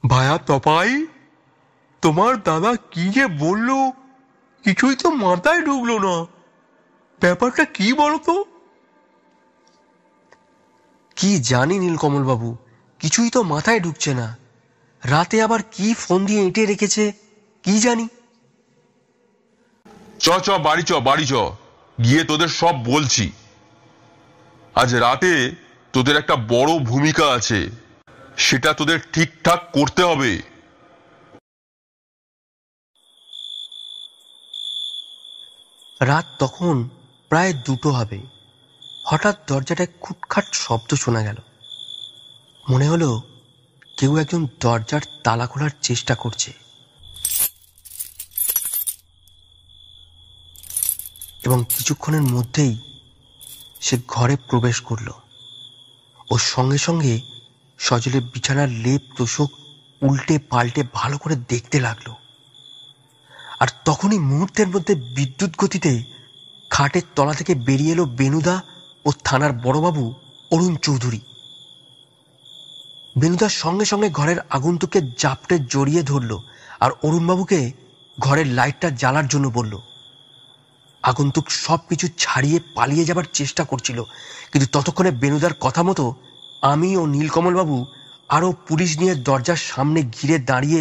ভায়া তপাই, তোমার দাদা কি যে বলল কিছুই তো মাথায় ঢুকলো না, ব্যাপারটা কি বলতো? কি জানি নীলকমল বাবু, কিছুই তো মাথায় ঢুকছে না। রাতে আবার কি ফোন দিয়ে এঁটে রেখেছে কি জানি। চ চ বাড়ি চ, বাড়ি চ, গিয়ে তোদের সব বলছি। আজ রাতে তোদের একটা বড় ভূমিকা আছে, সেটা তোদের ঠিকঠাক করতে হবে। রাত তখন প্রায় 2টো হবে। হঠাৎ দরজাটায় খুটখাট শব্দ শোনা গেল। মনে হলো কেউ একজন দরজার তালা খোলার চেষ্টা করছে। এবং কিছুক্ষণের মধ্যেই সে ঘরে প্রবেশ করল। ওর সঙ্গে সঙ্গে সজলের বিছানার লেপ তোষক উল্টে পাল্টে ভালো করে দেখতে লাগলো। আর তখনই মুহূর্তের মধ্যে বিদ্যুৎ গতিতে খাটের তলা থেকে বেরিয়ে এলো বেনুদা ও থানার বড়বাবু অরুণ চৌধুরী। বেনুদার সঙ্গে সঙ্গে ঘরের আগন্তুককে জাপটে জড়িয়ে ধরল আর অরুণবাবুকে ঘরের লাইটটা জ্বালার জন্য বলল। আগন্তুক সবকিছু ছাড়িয়ে পালিয়ে যাবার চেষ্টা করছিল, কিন্তু ততক্ষণে বেনুদার কথা মতো আমি ও নীলকমলবাবু আরো পুলিশ নিয়ে দরজার সামনে ঘিরে দাঁড়িয়ে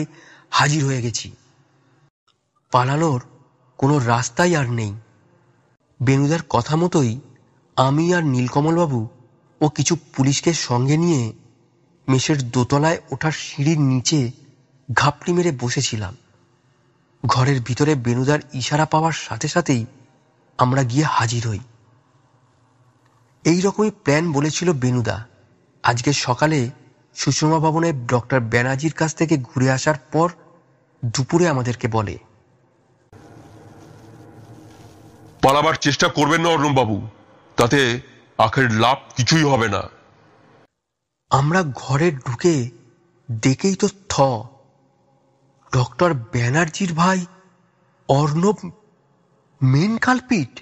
হাজির হয়ে গেছি। পালানোর কোনো রাস্তাই আর নেই। বেনুদার কথা মতোই আমি আর নীলকমলবাবু ও কিছু পুলিশকে সঙ্গে নিয়ে মেসের দোতলায় ওঠার সিঁড়ির নিচে ঘাপটি মেরে বসেছিলাম। ঘরের ভিতরে বেনুদার ইশারা পাওয়ার সাথে সাথেই আমরা গিয়ে হাজির হই। এই রকমই প্ল্যান বলেছিল বেনুদা। আজকে সকালে সুষমা ভবনে ডক্টর ব্যানার্জির কাছ থেকে ঘুরে আসার পর দুপুরে আমাদেরকে বলে, পালাবার চেষ্টা করবেন না অর্ণববাবু, তাতে আখের লাভ কিছুই হবে না। আমরা ঘরে ঢুকে দেখেই তো ডক্টর ব্যানার্জির ভাই অর্ণব মেন কালপিট।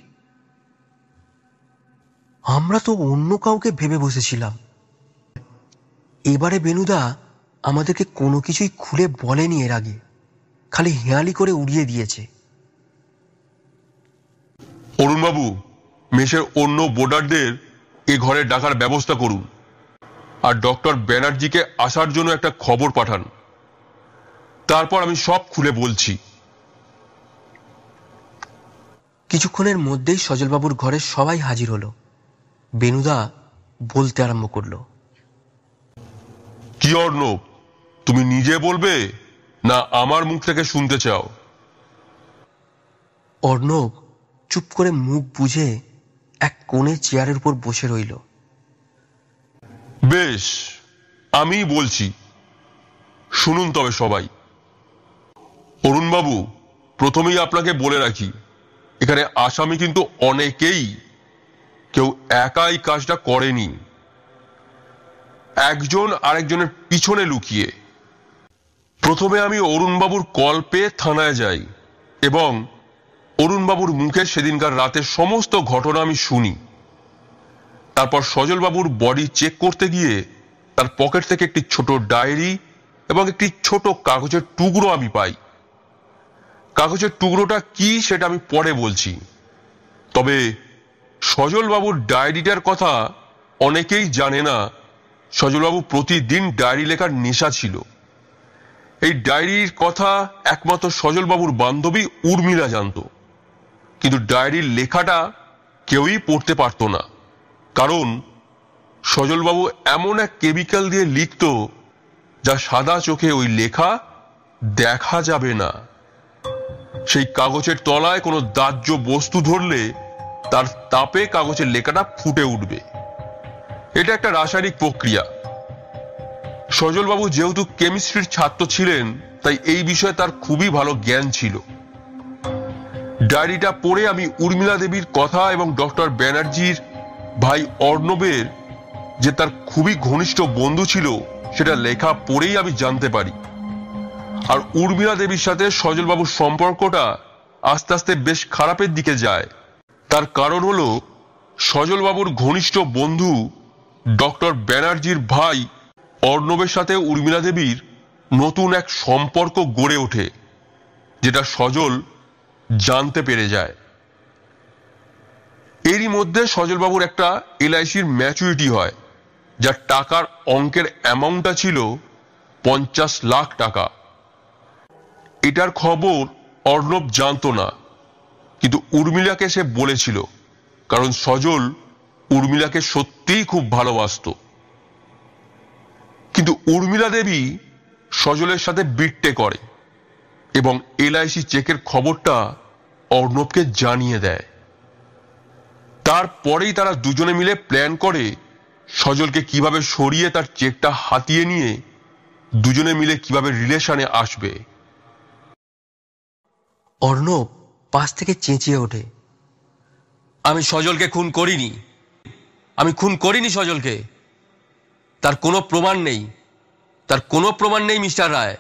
আমরা তো অন্য কাউকে ভেবে বসেছিলাম। এবারে বেনুদা আমাদেরকে কোনো কিছুই খুলে বলেনি এর আগে, খালি হেঁয়ালি করে উড়িয়ে দিয়েছে। অরুণবাবু, মেসের অন্য বোর্ডারদের এ ঘরে ডাকার ব্যবস্থা করুন, আর ডক্টর ব্যানার্জিকে আসার জন্য একটা খবর পাঠান। তারপর আমি সব খুলে বলছি। কিছুক্ষণের মধ্যেই সজলবাবুর ঘরে সবাই হাজির হলো। বেনুদা বলতে আরম্ভ করলো, কি অর্ণব, তুমি নিজে বলবে না আমার মুখ থেকে শুনতে চাও? অর্ণব চুপ করে মুখ বুজে এক কোণে চেয়ারের উপর বসে রইল। বেশ, আমি বলছি, শুনুন তবে সবাই। অরুণবাবু, প্রথমেই আপনাকে বলে রাখি, এখানে আসামি কিন্তু অনেকেই, কেউ একাই কাজটা করেনি, একজন আরেকজনের পিছনে লুকিয়ে। প্রথমে আমি অরুণবাবুর কল পেয়ে থানায় যাই এবং অরুণবাবুর মুখে সেদিনকার রাতের সমস্ত ঘটনা আমি শুনি। তারপর সজলবাবুর বডি চেক করতে গিয়ে তার পকেট থেকে একটি ছোট ডায়েরি এবং একটি ছোট কাগজের টুকরো আমি পাই। কাগজের টুকরোটা কি সেটা আমি পরে বলছি। তবে সজলবাবুর ডায়েরিটার কথা অনেকেই জানে না। সজলবাবু প্রতিদিন ডায়েরি লেখার নেশা ছিল। এই ডায়েরির কথা একমাত্র সজলবাবুর বান্ধবী উর্মিলা জানত, কিন্তু ডায়েরির লেখাটা কেউই পড়তে পারত না, কারণ সজলবাবু এমন এক কেমিক্যাল দিয়ে লিখত যা সাদা চোখে ওই লেখা দেখা যাবে না। সেই কাগজের তলায় কোনো দাহ্য বস্তু ধরলে তার তাপে কাগজের লেখাটা ফুটে উঠবে। এটা একটা রাসায়নিক প্রক্রিয়া। সজলবাবু যেহেতু কেমিস্ট্রির ছাত্র ছিলেন, তাই এই বিষয়ে তার খুবই ভালো জ্ঞান ছিল। ডায়েরিটা পড়ে আমি উর্মিলা দেবীর কথা এবং ডক্টর ব্যানার্জির ভাই অর্ণবের যে তার খুবই ঘনিষ্ঠ বন্ধু ছিল সেটা লেখা পড়েই আমি জানতে পারি। আর উর্মিলা দেবীর সাথে সজলবাবুর সম্পর্কটা আস্তে আস্তে বেশ খারাপের দিকে যায়। তার কারণ হলো সজলবাবুর ঘনিষ্ঠ বন্ধু ডক্টর ব্যানার্জির ভাই অর্ণবের সাথে উর্মিলা দেবীর নতুন এক সম্পর্ক গড়ে ওঠে, যেটা সজল জানতে পেরে যায়। এরই মধ্যে সজলবাবুর একটা এলআইসির ম্যাচুরিটি হয়, যার টাকার অঙ্কের অ্যামাউন্টটা ছিল 50 লাখ টাকা। এটার খবর অর্ণব জানতো না, কিন্তু উর্মিলাকে সে বলেছিল, কারণ সজল উর্মিলাকে সত্যিই খুব ভালোবাসতো। কিন্তু উর্মিলা দেবী সজলের সাথে বিট্টে করে এবং এলআইসি চেকের খবরটা অর্ণবকে জানিয়ে দেয়। তারপরেই তারা দুজনে মিলে প্ল্যান করে সজলকে কিভাবে সরিয়ে তার চেকটা হাতিয়ে নিয়ে দুজনে মিলে কিভাবে রিলেশনে আসবে। অর্ণব পাশ থেকে চেঁচিয়ে ওঠে, আমি সজলকে খুন করিনি, আমি খুন করিনি সজলকে। তার কোনো প্রমাণ নেই, তার কোনো প্রমাণ নেই মিস্টার রায়।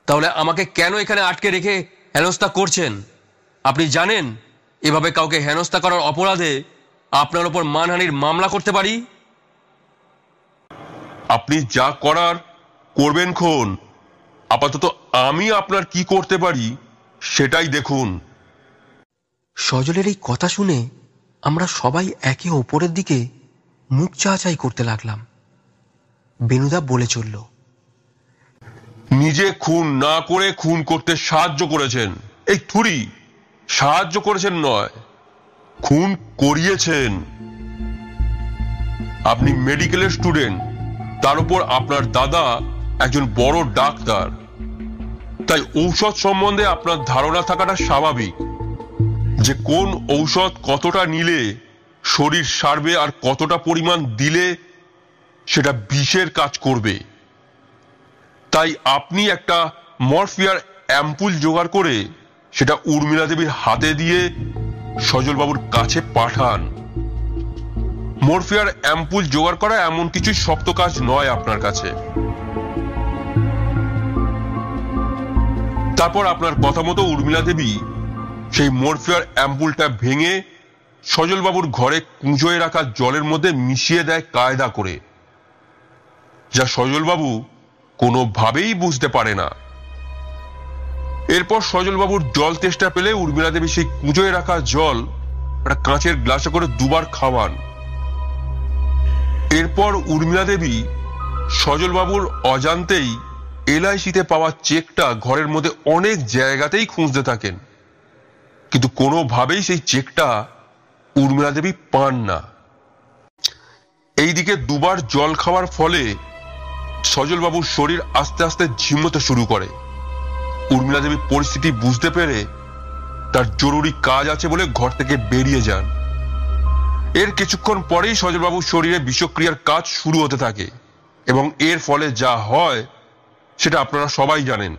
তাহলে আমাকে কেন এখানে আটকে রেখে হেনস্থা করছেন? আপনি জানেন এভাবে কাউকে হেনস্থা করার অপরাধে আপনার ওপর মানহানির মামলা করতে পারি। আপনি যা করার করবেন খন, আপাতত আমি আপনার কি করতে পারি সেটাই দেখুন। সজলের এই কথা শুনে আমরা সবাই একে অপরের দিকে মুখ চাচাই করতে লাগলাম। বেনুদা বলে চলল, নিজে খুন না করে খুন করতে সাহায্য করেছেন। এই থুরি সাহায্য করেছেন নয়, খুন করিয়েছেন। আপনি মেডিকেলের স্টুডেন্ট, তার উপর আপনার দাদা একজন বড় ডাক্তার, তাই ঔষধ সম্বন্ধে আপনার ধারণা থাকাটা স্বাভাবিক, যে কোন ঔষধ কতটা নিলে শরীর সারবে আর কতটা পরিমাণ দিলে সেটা বিষের কাজ করবে। তাই আপনি একটা মরফিয়ার অ্যাম্পুল জোগাড় করে সেটা উর্মিলা দেবীর হাতে দিয়ে সজলবাবুর কাছে পাঠান। মরফিয়ার অ্যাম্পুল জোগাড় করা এমন কিছু শক্ত কাজ নয় আপনার কাছে। তারপর আপনার কথা মতো উর্মিলা দেবী সেই মরফিয়ার অ্যাম্পুলটা ভেঙে সজলবাবুর ঘরে কুঁজোয় রাখা জলের মধ্যে মিশিয়ে দেয় কায়দা করে, যা সজলবাবু কোনোভাবেই বুঝতে পারে না। এরপর সজলবাবুর জল তেষ্টা পেলে উর্মিলা দেবী সেই কুঁজোয় রাখা জল একটা কাঁচের গ্লাসে করে দুবার খাওয়ান। এরপর উর্মিলা দেবী সজলবাবুর অজান্তেই এলআইসিতে পাওয়া চেকটা ঘরের মধ্যে অনেক জায়গাতেই খুঁজতে থাকেন, কিন্তু কোনোভাবেই সেই চেকটা উর্মিলা দেবী পান না। এইদিকে দুবার জল খাওয়ার ফলে সজলবাবুর শরীর আস্তে আস্তে ঝিমোতে শুরু করে। উর্মিলা দেবী পরিস্থিতি বুঝতে পেরে তার জরুরি কাজ আছে বলে ঘর থেকে বেরিয়ে যান। এর কিছুক্ষণ পরেই সজলবাবুর শরীরে বিষক্রিয়ার কাজ শুরু হতে থাকে এবং এর ফলে যা হয় সেটা আপনারা সবাই জানেন।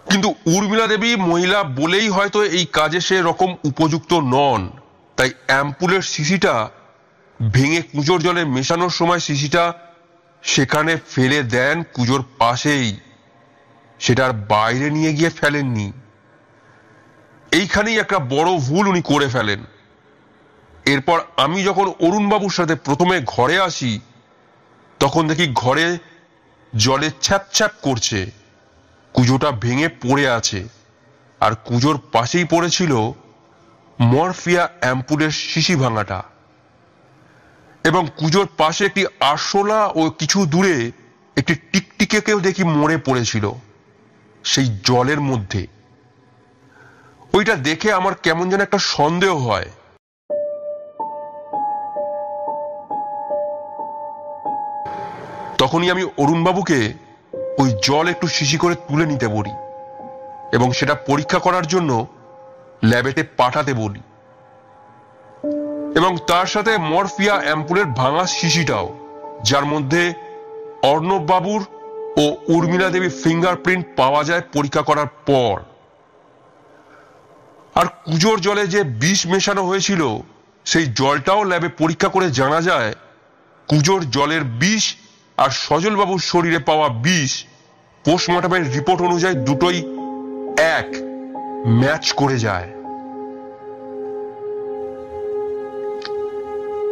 কিন্তু উর্মিলা দেবী মহিলা বলেই হয়তো এই কাজে সে রকম উপযুক্ত নন, তাই অ্যাম্পুলের শিশিটা ভেঙে কুঁজোর জলে মেশানোর সময় শিশিটা সেখানে ফেলে দেন কুঁজোর পাশেই, সেটার বাইরে নিয়ে গিয়ে ফেলেননি। এইখানেই একটা বড় ভুল উনি করে ফেলেন। এরপর আমি যখন অরুণবাবুর সাথে প্রথমে ঘরে আসি, তখন দেখি ঘরে জলে ছ্যাপ ছ্যাপ করছে, কুজোটা ভেঙে পড়ে আছে, আর কুজোর পাশেই পড়েছিল মরফিয়া অ্যাম্পুলের শিশি ভাঙাটা। এবং কুজোর পাশে একটি আরশোলা ও কিছু দূরে একটি টিকটিকেও দেখি মরে পড়েছিল সেই জলের মধ্যে। ওইটা দেখে আমার কেমন যেন একটা সন্দেহ হয়। তখনই আমি অরুণবাবুকে ওই জল একটু শিশি করে তুলে নিতে বলি এবং সেটা পরীক্ষা করার জন্য ল্যাবেতে পাঠাতে বলি, এবং তার সাথে মরফিয়া অ্যাম্পুলের ভাঙা শিশিটাও, যার মধ্যে অর্ণব বাবুর ও উর্মিলা দেবীর ফিঙ্গারপ্রিন্ট পাওয়া যায় পরীক্ষা করার পর। আর কুজোর জলে যে বিষ মেশানো হয়েছিল সেই জলটাও ল্যাবে পরীক্ষা করে জানা যায় কুজোর জলের বিষ আর সজল বাবুর শরীরে পাওয়া বিষ পোস্টমর্টমের রিপোর্ট অনুযায়ী দুটোই এক ম্যাচ করে যায়।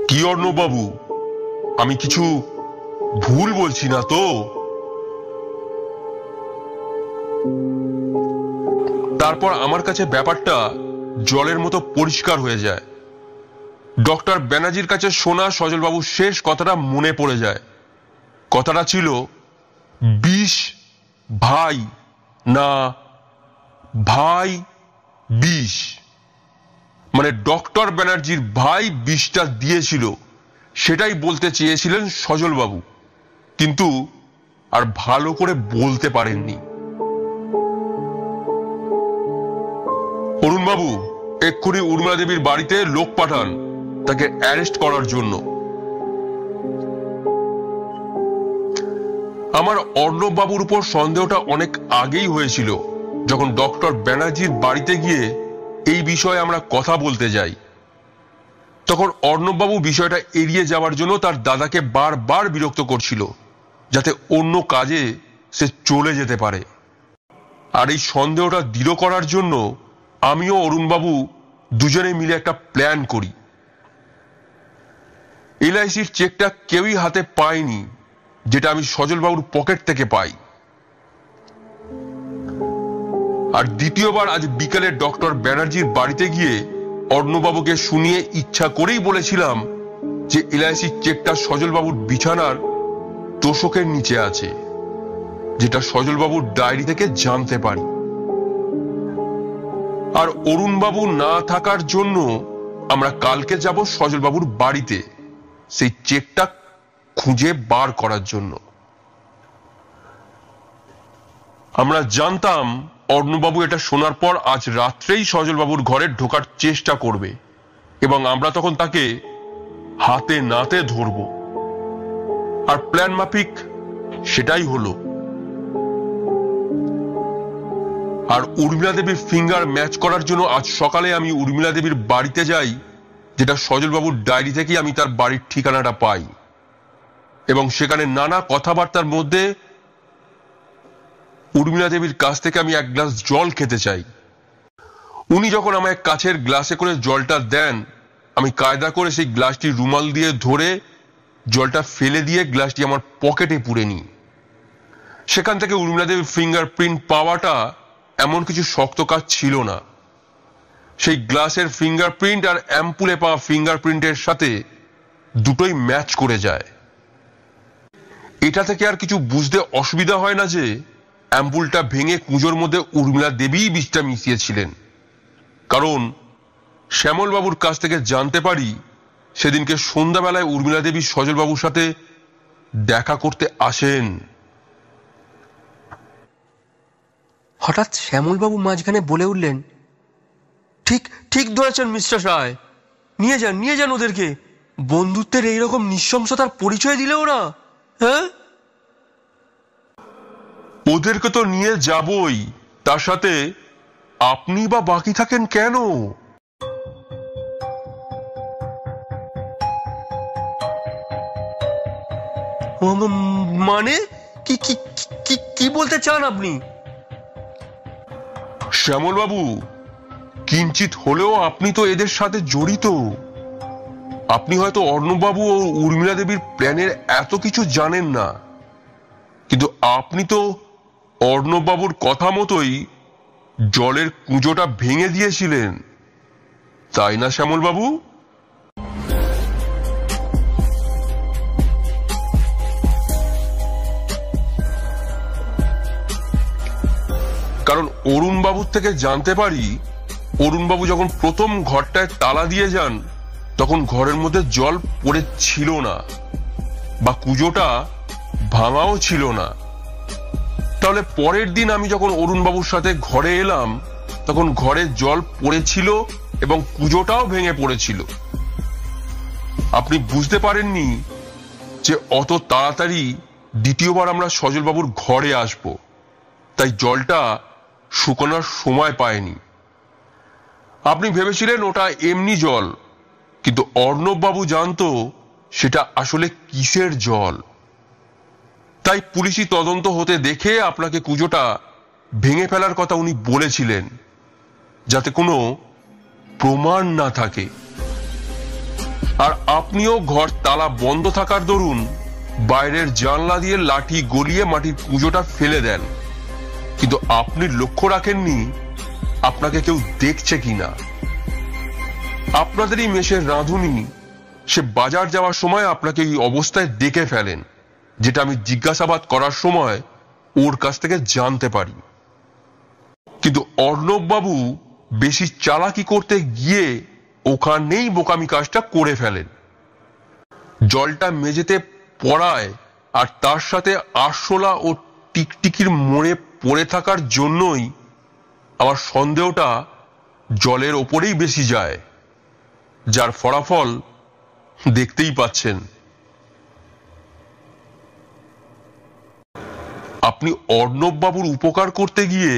কি অর্ণব বাবু, আমি কিছু ভুল বলছি না তো? তারপর আমার কাছে ব্যাপারটা জলের মতো পরিষ্কার হয়ে যায়। ডক্টর ব্যানার্জির কাছে শোনা সজলবাবুর শেষ কথাটা মনে পড়ে যায়। কথাটা ছিল বিষ ভাই, না ভাই বিষ, মানে ডক্টর ব্যানার্জির ভাই বিষটা দিয়েছিল, সেটাই বলতে চেয়েছিলেন সজলবাবু, কিন্তু আর ভালো করে বলতে পারেননি। অরুণবাবু, এক্ষুনি উর্মিলা দেবীর বাড়িতে লোক পাঠান তাকে অ্যারেস্ট করার জন্য। আমার অর্ণব বাবুর উপর সন্দেহটা অনেক আগেই হয়েছিল, যখন ডক্টর ব্যানার্জির বাড়িতে গিয়ে এই বিষয়ে আমরা কথা বলতে যাই। তখন অর্ণব বাবু বিষয়টা এড়িয়ে যাওয়ার জন্য তার দাদাকে বারবার বিরক্ত করছিল, যাতে অন্য কাজে সে চলে যেতে পারে। আর এই সন্দেহটা দৃঢ় করার জন্য আমিও অরুণবাবু দুজনে মিলে একটা প্ল্যান করি। এলআইসির চেকটা কেউই হাতে পায়নি, যেটা আমি সজলবাবুর পকেট থেকে পাই। আর দ্বিতীয়বার আজ বিকালে ডক্টর ব্যানার্জির বাড়িতে গিয়ে অর্ণববাবুকে শুনিয়ে ইচ্ছা করেই বলেছিলাম যে এলআইসির চেকটা সজলবাবুর বিছানার তোষকের নিচে আছে, যেটা সজলবাবুর ডায়েরি থেকে জানতে পারি। আর অরুণবাবু না থাকার জন্য আমরা কালকে যাব সজলবাবুর বাড়িতে সেই চেকটা খুঁজে বার করার জন্য। আমরা জানতাম অর্ণববাবু এটা শোনার পর আজ রাত্রেই সজলবাবুর ঘরে ঢোকার চেষ্টা করবে, এবং আমরা তখন তাকে হাতে নাতে ধরব। আর প্ল্যান মাফিক সেটাই হলো। আর উর্মিলা দেবীর ফিঙ্গার ম্যাচ করার জন্য আজ সকালে আমি উর্মিলা দেবীর বাড়িতে যাই, যেটা সজলবাবুর ডায়েরি থেকেই আমি তার বাড়ির ঠিকানাটা পাই, এবং সেখানে নানা কথাবার্তার মধ্যে উর্মিলা দেবীর কাছ থেকে আমি এক গ্লাস জল খেতে চাই। উনি যখন আমায় কাছের গ্লাসে করে জলটা দেন, আমি কায়দা করে সেই গ্লাসটি রুমাল দিয়ে ধরে জলটা ফেলে দিয়ে গ্লাসটি আমার পকেটে পুরে নিই। সেখান থেকে উর্মিলা দেবীর ফিঙ্গারপ্রিন্ট পাওয়াটা এমন কিছু শক্ত কাজ ছিল না। সেই গ্লাসের ফিঙ্গারপ্রিন্ট আর অ্যাম্পুলে পাওয়া ফিঙ্গারপ্রিন্টের সাথে দুটোই ম্যাচ করে যায়। এটা থেকে আর কিছু বুঝতে অসুবিধা হয় না যে অ্যাম্পুলটা ভেঙে কুঁজোর মধ্যে উর্মিলা দেবীই বিষটা মিশিয়েছিলেন, কারণ শ্যামলবাবুর কাছ থেকে জানতে পারি সেদিনকে সন্ধ্যাবেলায় উর্মিলা দেবী সজলবাবুর সাথে দেখা করতে আসেন। হঠাৎ শ্যামলবাবু মাঝখানে বলে উঠলেন, ঠিক ঠিক ধরেছেন মিস্টার রায়, নিয়ে যান ওদেরকে। বন্ধুত্বের এইরকম নৃশংসতার পরিচয় দিলে ওরা। হ্যাঁ, ওদেরকে তো নিয়ে যাবই, তার সাথে আপনি বা বাকি থাকেন কেন? মানে কি কি কি কি বলতে চান আপনি? শ্যামলবাবু, কিঞ্চিত হলেও আপনি তো এদের সাথে জড়িত। আপনি হয়তো অর্ণববাবু ও উর্মিলা দেবীর প্ল্যানের এত কিছু জানেন না, কিন্তু আপনি তো অর্ণববাবুর কথা মতোই জলের কুঁজোটা ভেঙে দিয়েছিলেন, তাই না শ্যামলবাবু? কারণ অরুণবাবুর থেকে জানতে পারি, অরুণবাবু যখন প্রথম ঘরটায় তালা দিয়ে যান তখন ঘরের মধ্যে জল পড়েছিল না, বা কুঁজোটা ভাঙাও ছিল না। তাহলে পরের দিন আমি যখন অরুণবাবুর সাথে ঘরে এলাম তখন ঘরে জল পড়েছিল এবং কুঁজোটাও ভেঙে পড়েছিল। আপনি বুঝতে পারেননি যে অত তাড়াতাড়ি দ্বিতীয়বার আমরা সজলবাবুর ঘরে আসব, তাই জলটা শুকানোর সময় পায়নি। আপনি ভেবেছিলেন ওটা এমনি জল, কিন্তু অর্ণববাবু জানতো সেটা আসলে কিসের জল। তাই পুলিশি তদন্ত হতে দেখে আপনাকে কুঁজোটা ভেঙে ফেলার কথা উনি বলেছিলেন, যাতে কোনো প্রমাণ না থাকে। আর আপনিও ঘর তালা বন্ধ থাকার দরুন বাইরের জানলা দিয়ে লাঠি গলিয়ে মাটির কুঁজোটা ফেলে দেন, কিন্তু আপনি লক্ষ্য রাখেননি আপনাকে কেউ দেখছে কিনা। আপনাদেরই মেসের রাঁধুনি সে বাজার যাওয়ার সময় আপনাকে এই অবস্থায় দেখে ফেলেন, যেটা আমি জিজ্ঞাসাবাদ করার সময় ওর কাছ থেকে জানতে পারি। কিন্তু অর্ণববাবু বেশি চালাকি করতে গিয়ে ওখানেই বোকামি কাজটা করে ফেলেন। জলটা মেঝেতে পড়ায় আর তার সাথে আরশোলা ও টিকটিকির মোড়ে পড়ে থাকার জন্যই আমার সন্দেহটা জলের ওপরেই বেশি যায়, যার ফলাফল দেখতেই পাচ্ছেন। আপনি অর্ণববাবুর উপকার করতে গিয়ে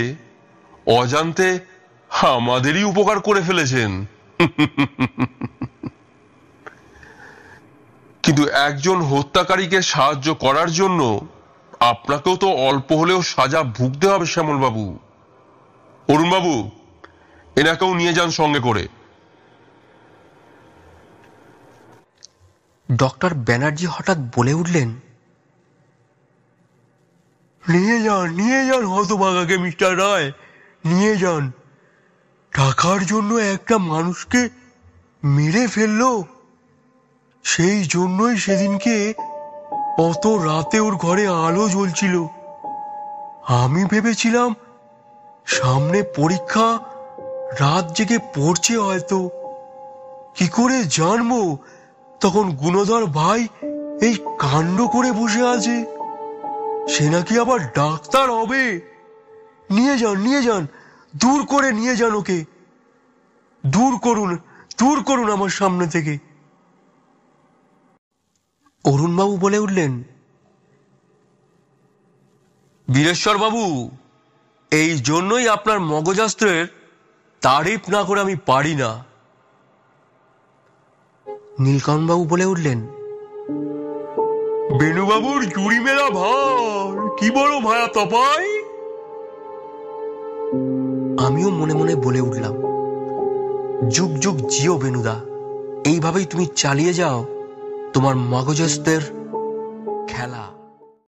অজান্তে আমাদেরই উপকার করে ফেলেছেন। কিন্তু একজন হত্যাকারীকে সাহায্য করার জন্য আপনাকেও তো অল্প হলেও সাজা ভুগতে হবে শ্যামলবাবু। অরুণবাবু, এনাকেও নিয়ে যান সঙ্গে করে। ডক্টর ব্যানার্জি হঠাৎ বলে উঠলেন, নিয়ে যান হতভাগাকে মিস্টার রায়, নিয়ে যান। টাকার জন্য একটা মানুষকে মেরে ফেললো, সেই জন্যই সেদিনকে অত রাতে ওর ঘরে আলো জ্বলছিল। আমি ভেবেছিলাম সামনে পরীক্ষা, রাত জেগে পড়ছে হয়তো। কি করে জানবো তখন গুণধর ভাই এই কাণ্ড করে বসে আছে? সে নাকি আবার ডাক্তার হবে। নিয়ে যান, দূর করে নিয়ে যান ওকে। দূর করুন আমার সামনে থেকে। অরুণবাবু বলে উঠলেন, বীরেশ্বর বাবু, এই জন্যই আপনার মগজাস্ত্রের তারিফ না করে আমি পারি না। নীলকণ্ঠবাবু বলে উঠলেন, বেনুবাবুর চুরি মেলা ভার কি বড় ভায়া তপাই। আমিও মনে মনে বলে উঠলাম, যুগ যুগ জিও বেনুদা, এইভাবেই তুমি চালিয়ে যাও তোমার মগজস্থের খেলা।